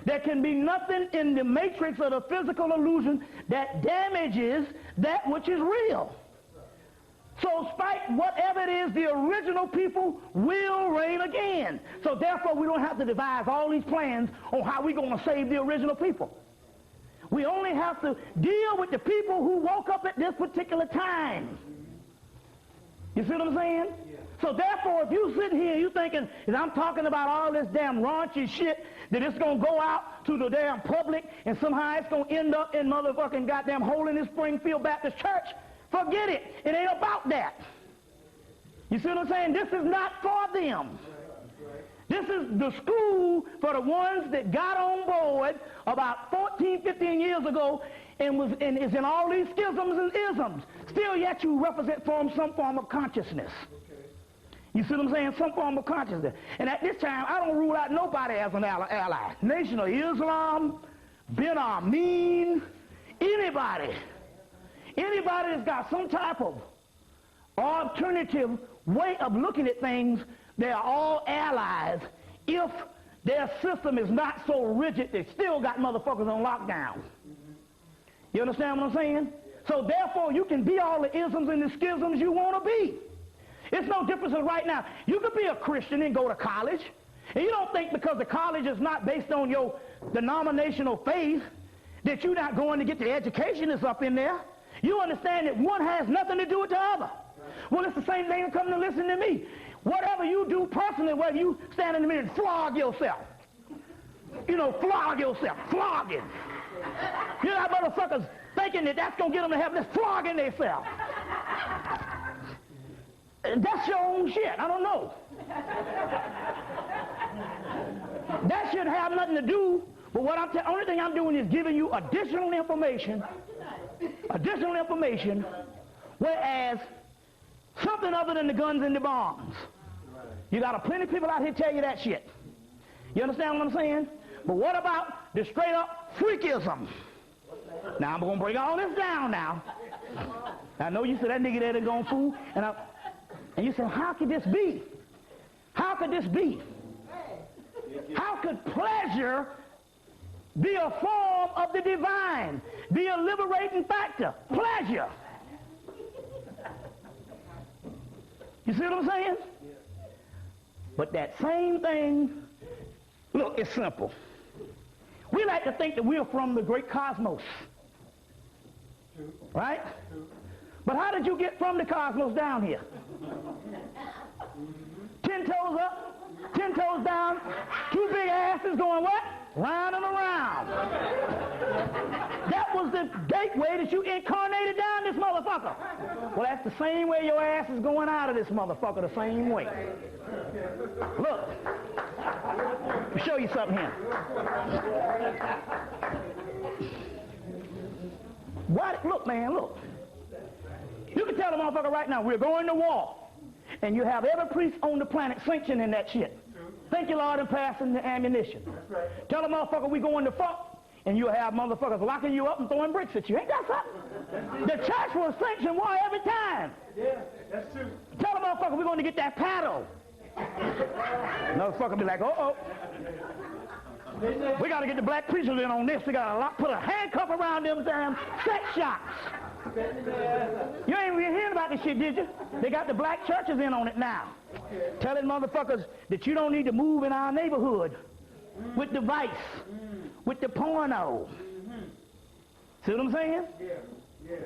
There can be nothing in the matrix of the physical illusion that damages that which is real. So spite whatever it is, the original people will reign again. So therefore we don't have to devise all these plans on how we're going to save the original people. We only have to deal with the people who woke up at this particular time. You see what I'm saying? Yeah. So therefore, if you sit here and you thinking that I'm talking about all this damn raunchy shit, that it's going to go out to the damn public and somehow it's going to end up in motherfucking goddamn Holiness Springfield Baptist Church, forget it. It ain't about that. You see what I'm saying? This is not for them. This is the school for the ones that got on board about 14, 15 years ago and is in all these schisms and isms. Still yet you represent some form of consciousness. You see what I'm saying? Some form of consciousness. And at this time, I don't rule out nobody as an ally. Nation of Islam, Ben Amin, anybody that's got some type of alternative way of looking at things, they are all allies if their system is not so rigid they still got motherfuckers on lockdown. You understand what I'm saying? So therefore you can be all the isms and the schisms you want to be. It's no difference in right now. You could be a Christian and go to college, and you don't think because the college is not based on your denominational faith that you're not going to get the education that's up in there. You understand that one has nothing to do with the other. Well, it's the same thing come to listen to me. Whatever you do personally, whether you stand in the mirror and flog yourself. You know, flog yourself. Flogging. You know, motherfuckers thinking that that's going to get them to heaven. They're flogging themselves. That's your own shit. I don't know. That should have nothing to do with what I'm telling. Only thing I'm doing is giving you additional information. Additional information, whereas something other than the guns and the bombs. You got plenty of people out here tell you that shit. You understand what I'm saying? But what about the straight up freakism? Now I'm going to break all this down now. I know you said that nigga there that gonna fool, and you said, how could this be? How could this be? How could pleasure be a form of the divine, be a liberating factor? Pleasure. You see what I'm saying? But that same thing, look, it's simple. We like to think that we're from the great cosmos. Right? But how did you get from the cosmos down here? 10 toes up, 10 toes down, 2 big asses going what? Round and around. That was the gateway that you incarnated down this motherfucker. Well, that's the same way your ass is going out of this motherfucker, the same way. Look. Let me show you something here. What? Look, man, look. You can tell the motherfucker right now, we're going to war. And you have every priest on the planet sanctioning that shit. Thank you, Lord, and passing the ammunition. Tell the motherfucker we going to fuck. and you'll have motherfuckers locking you up and throwing bricks at you. Ain't that something? The church will sanction war every time. Yeah, that's true. Tell the motherfucker we're going to get that paddle. Motherfucker be like, uh-oh. We got to get the black preachers in on this. We got to put a handcuff around them damn sex shops. You ain't really hearing about this shit, did you? They got the black churches in on it now. Telling motherfuckers that you don't need to move in our neighborhood with the vice, with the porno. See what I'm saying? Yeah.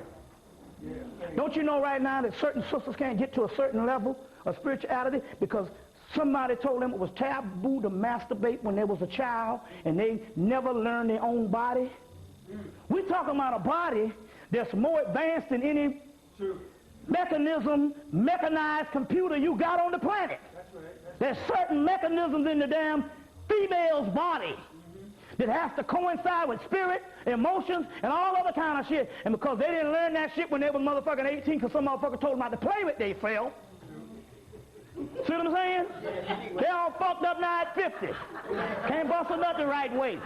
Don't you know right now that certain sisters can't get to a certain level of spirituality because somebody told them it was taboo to masturbate when they was a child and they never learned their own body? We're talking about a body that's more advanced than any mechanism, mechanized computer you got on the planet. There's certain mechanisms in the damn female's body that has to coincide with spirit, emotions, and all other kind of shit. And because they didn't learn that shit when they was motherfucking 18 because some motherfucker told them not to play with they fell. See what I'm saying? They all fucked up now at 50. Can't bust a nut the right way.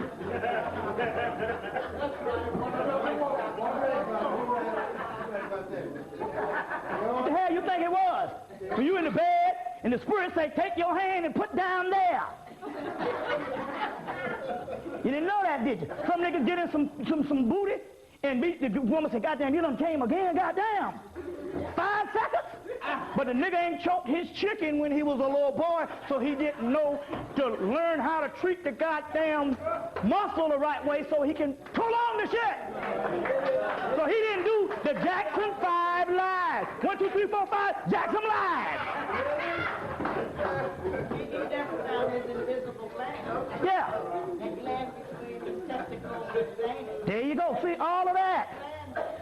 What the hell you think it was? When you in the bed and the spirit say, take your hand and put down there. You didn't know that, did you? Some niggas get in some booty and the woman say, goddamn, you done came again, goddamn. 5 seconds? But the nigga ain't choked his chicken when he was a little boy, so he didn't know to learn how to treat the goddamn muscle the right way so he can pull on the shit. So he didn't do the Jackson 5 live. 1, 2, 3, 4, 5, Jackson live. He found his invisible gland. Yeah. That gland between his testicles and his anus. There you go. See, all of that.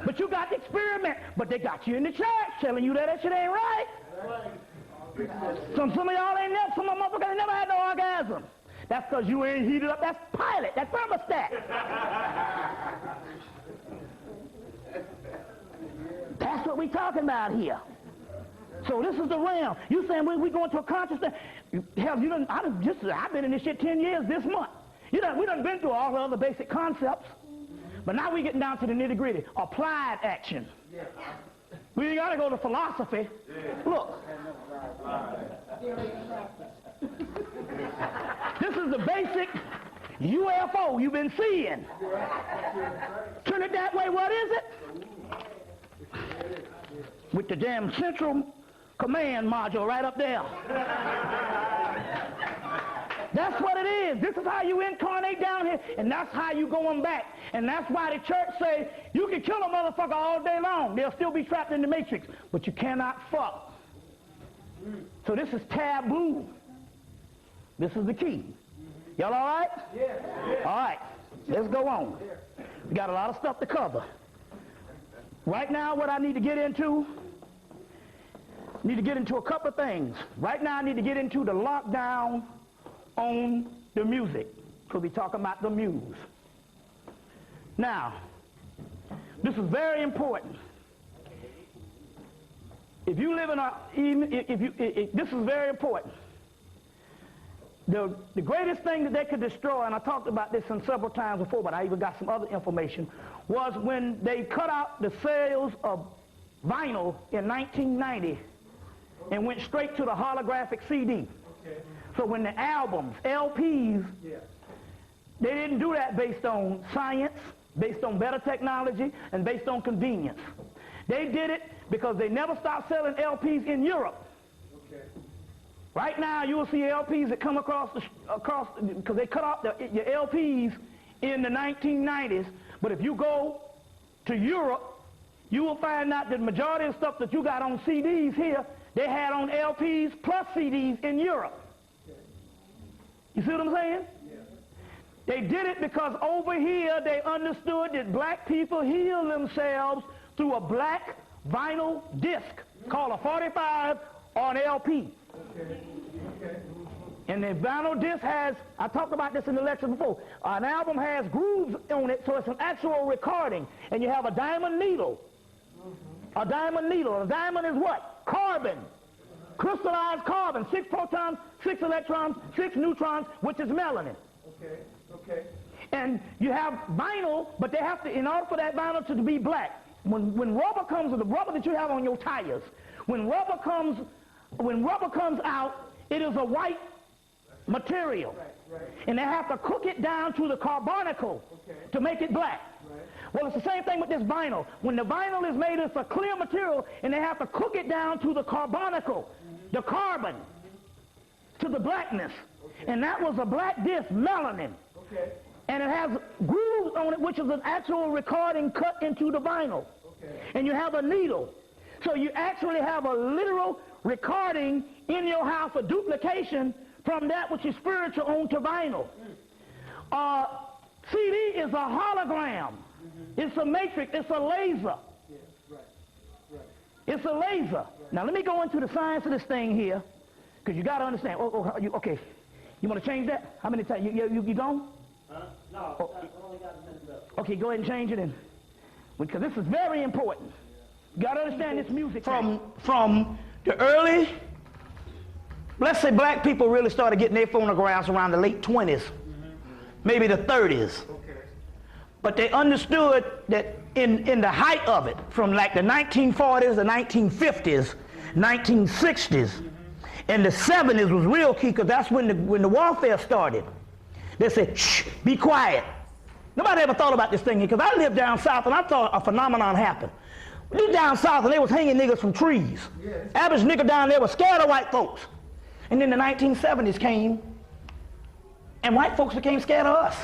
But you got to experiment. But they got you in the church telling you that shit ain't right. Some of y'all ain't never, some of my motherfuckers ain't never had no orgasm. That's because you ain't heated up. That's pilot. That's thermostat. That's what we talking about here. So this is the realm. You saying we going to a consciousness? Hell, I've been in this shit 10 years this month. We done been through all the other basic concepts. But now we getting down to the nitty-gritty. Applied action. We ain't got to go to philosophy. Look. This is the basic UFO you've been seeing. Turn it that way, what is it? With the damn central command module right up there. That's what it is. This is how you incarnate down here, and that's how you going back. And that's why the church say you can kill a motherfucker all day long. They'll still be trapped in the matrix, but you cannot fuck. So this is taboo. This is the key. Y'all all right? Yeah. All right. Let's go on. We got a lot of stuff to cover. Right now, what I need to get into, a couple of things. Right now, I need to get into the lockdown on the music. Because we're talking about the muse. Now, this is very important. If you live in this is very important. The greatest thing that they could destroy, and I talked about this several times before, but I even got some other information, was when they cut out the sales of vinyl in 1990 and went straight to the holographic CD. So when the albums, LPs, they didn't do that based on science, based on better technology, and based on convenience. They did it because they never stopped selling LPs in Europe. Right now, you will see LPs that come across because they cut off your LPs in the 1990s. But if you go to Europe, you will find out that the majority of stuff that you got on CDs here, they had on LPs plus CDs in Europe. You see what I'm saying? They did it because over here they understood that black people heal themselves through a black vinyl disc called a 45 or an LP. And the vinyl disc has, I talked about this in the lecture before, an album has grooves on it, so it's an actual recording. And you have a diamond needle. A diamond needle. A diamond is what? Carbon. Crystallized carbon. 6 protons, 6 electrons, 6 neutrons, which is melanin. And you have vinyl, but they have to, in order for that vinyl to be black, when rubber comes, the rubber that you have on your tires, when rubber comes out, it is a white material. And they have to cook it down to the carbonicle to make it black. Well, it's the same thing with this vinyl. When the vinyl is made, it's a clear material, and they have to cook it down to the carbonicle, the carbon, to the blackness. And that was a black disc, melanin. And it has grooves on it, which is an actual recording cut into the vinyl. And you have a needle. So you actually have a literal recording in your house, a duplication from that which is spiritual onto vinyl. CD is a hologram. It's a matrix. It's a laser. It's a laser. Now let me go into the science of this thing here, because you got to understand. Okay. You want to change that? How many times? You gone? No, I only got a minute left. Okay, go ahead and change it in, because this is very important. You got to understand this music from the early. Let's say black people really started getting their phonographs around the late 20s, maybe the 30s. But they understood that in the height of it, from like the 1940s, the 1950s, 1960s, and the 70s was real key, because that's when the warfare started. They said, shh, be quiet. Nobody ever thought about this thing here, because I lived down south and I thought a phenomenon happened. We lived down south and they was hanging niggas from trees. Average nigga down there was scared of white folks. And then the 1970s came, and white folks became scared of us.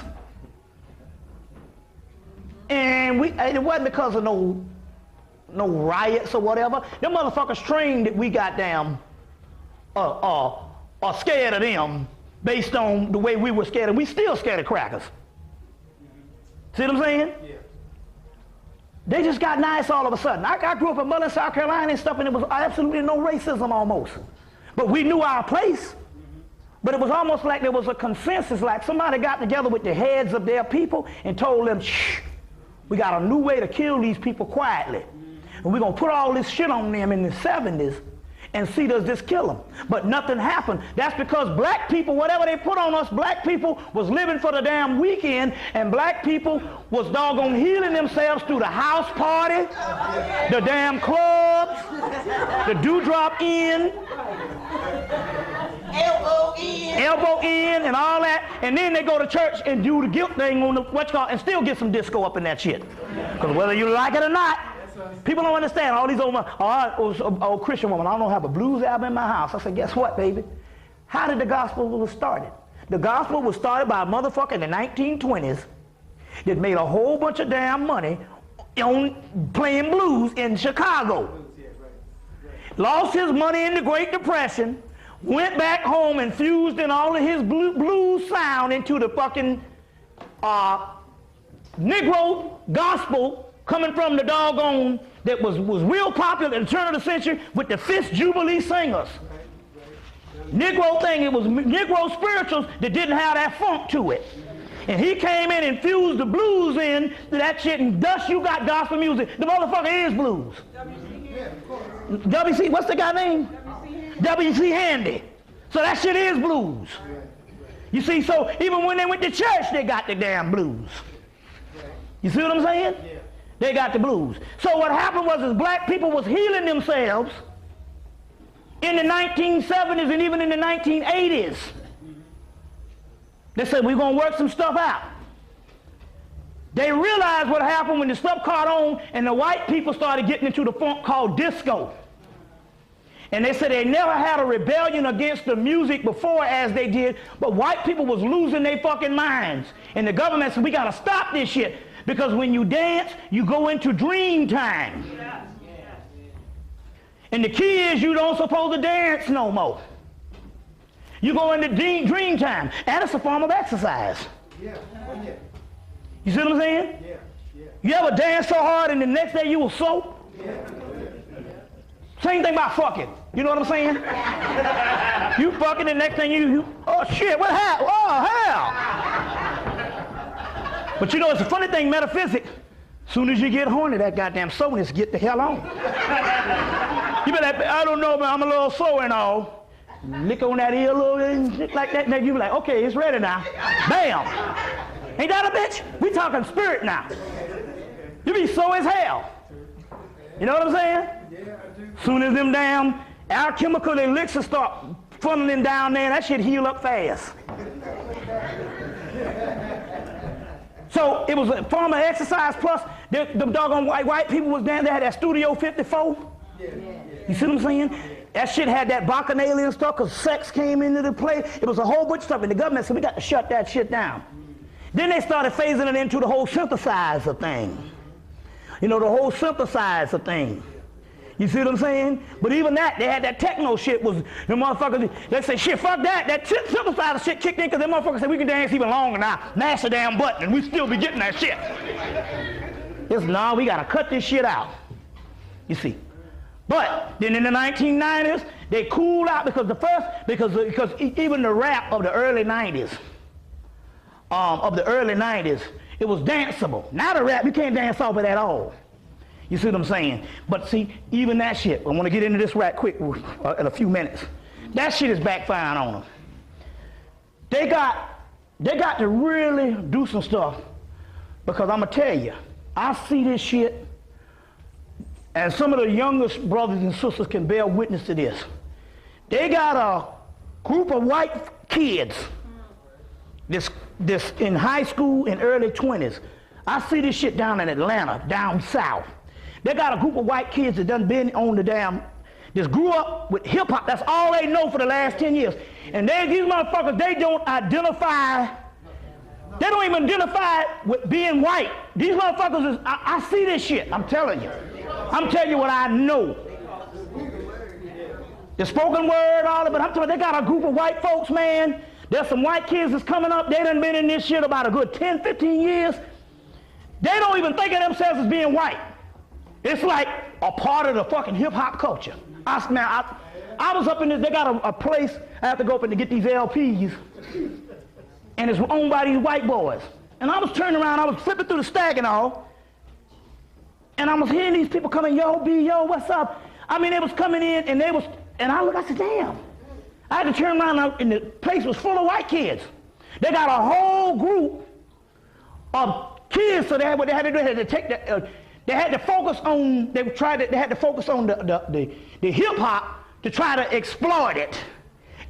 And it wasn't because of no riots or whatever. Them motherfuckers trained that we goddamn are scared of them based on the way we were scared, and we still scared of crackers. See what I'm saying? Yeah. They just got nice all of a sudden. I grew up in Mullen, South Carolina and stuff, and there was absolutely no racism almost. But we knew our place. But it was almost like there was a consensus, like somebody got together with the heads of their people and told them, shh, we got a new way to kill these people quietly. And we're going to put all this shit on them in the 70s and see, does this kill them? But nothing happened. That's because black people, whatever they put on us, black people was living for the damn weekend, and black people was doggone healing themselves through the house party, the damn clubs, the dewdrop inn, elbow in and all that, and then they go to church and do the guilt thing on the and still get some disco up in that shit. Because whether you like it or not, people don't understand. All these old Christian women, I don't have a blues album in my house. I said, guess what, baby? How did the gospel was started? The gospel was started by a motherfucker in the 1920s that made a whole bunch of damn money on playing blues in Chicago. Lost his money in the Great Depression, went back home and fused in all of his blues sound into the fucking Negro gospel coming from the doggone that was real popular at the turn of the century with the Fifth Jubilee singers. Negro thing, it was Negro spirituals that didn't have that funk to it. And he came in and fused the blues in to that shit, and thus you got gospel music. The motherfucker is blues. WC, what's the guy name? W.C. Handy. So that shit is blues. You see, so even when they went to church, they got the damn blues. You see what I'm saying? Yeah. They got the blues. So what happened was black people was healing themselves in the 1970s and even in the 1980s. They said, we're going to work some stuff out. They realized what happened when the stuff caught on and the white people started getting into the funk called disco. And they said they never had a rebellion against the music before as they did, but white people was losing their fucking minds. And the government said, we got to stop this shit, because when you dance, you go into dream time. And the key is you don't supposed to dance no more. You go into dream time, and it's a form of exercise. You see what I'm saying? You ever dance so hard and the next day you will soap? Same thing about fucking. You know what I'm saying? You fucking, the next thing you oh shit, what happened? Oh hell! But you know, it's a funny thing, metaphysics. Soon as you get horny, that goddamn soreness get the hell on. You be like, I don't know, man, I'm a little sore and all. Lick on that ear a little bit, like that, and then you be like, okay, it's ready now. Bam! Ain't that a bitch? We talking spirit now. You be so as hell. You know what I'm saying? Yeah, I do. Soon as them damn alchemical elixirs start funneling down there, that shit heal up fast. So it was a form of exercise plus the doggone white people was down there, had that Studio 54. You see what I'm saying? That shit had that bacchanalian stuff because sex came into the play. It was a whole bunch of stuff, and the government said we got to shut that shit down. Then they started phasing it into the whole synthesizer thing. You know, the whole synthesizer thing. You see what I'm saying? But even that, they had that techno shit was, the motherfuckers, they said, shit, fuck that. That synthesizer shit kicked in because them motherfuckers said we can dance even longer now. Mash the damn button and we still be getting that shit. It's, no, we got to cut this shit out. You see. But then in the 1990s, they cooled out because even the rap of the early 90s, it was danceable. Now the rap, you can't dance off it at all. You see what I'm saying? But see, even that shit, I want to get into this right quick in a few minutes. That shit is backfiring on them. They got to really do some stuff because I'm going to tell you, I see this shit, and some of the youngest brothers and sisters can bear witness to this. They got a group of white kids, this in high school in early 20s. I see this shit down in Atlanta, down south. They got a group of white kids that done been on the damn, just grew up with hip hop. That's all they know for the last 10 years. And these motherfuckers, they don't even identify with being white. These motherfuckers I see this shit, I'm telling you. I'm telling you what I know. The spoken word, all of it, I'm telling you, they got a group of white folks, man. There's some white kids that's coming up, they done been in this shit about a good 10, 15 years. They don't even think of themselves as being white. It's like a part of the fucking hip-hop culture. I was up in this, they got a place, I have to go up and to get these LPs, and it's owned by these white boys. And I was turning around, I was flipping through the stack and all, and I was hearing these people coming, yo, B, yo, what's up? I mean, they was coming in, and I said, damn. I had to turn around, and the place was full of white kids. They got a whole group of kids, so they had to do, they had to take that, they had to focus on, they had to focus on the hip-hop to try to exploit it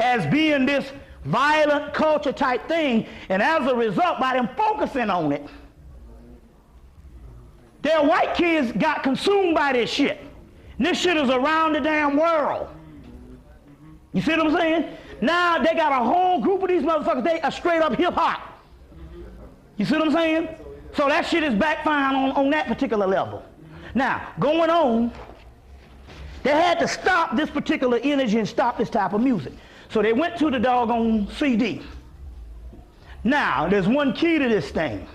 as being this violent culture type thing, and as a result, by them focusing on it, their white kids got consumed by this shit. And this shit is around the damn world. You see what I'm saying? Now they got a whole group of these motherfuckers, they are straight up hip-hop. You see what I'm saying? So that shit is backfiring on that particular level. Now, going on, they had to stop this particular energy and stop this type of music. So they went to the doggone CD. Now, there's one key to this thing.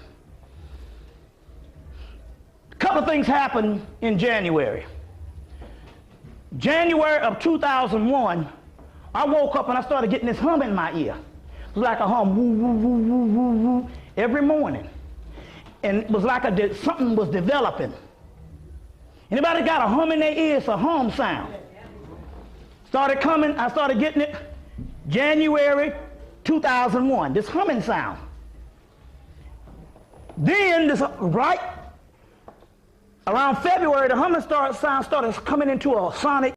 A couple of things happened in January. January of 2001, I woke up and I started getting this hum in my ear. It was like a hum, woo, woo, woo, woo, woo, woo, every morning. And it was like something was developing. Anybody got a hum in their ear? It's a hum sound. Started coming, I started getting it January 2001, this humming sound. Then, right around February, the humming sound started coming into a sonic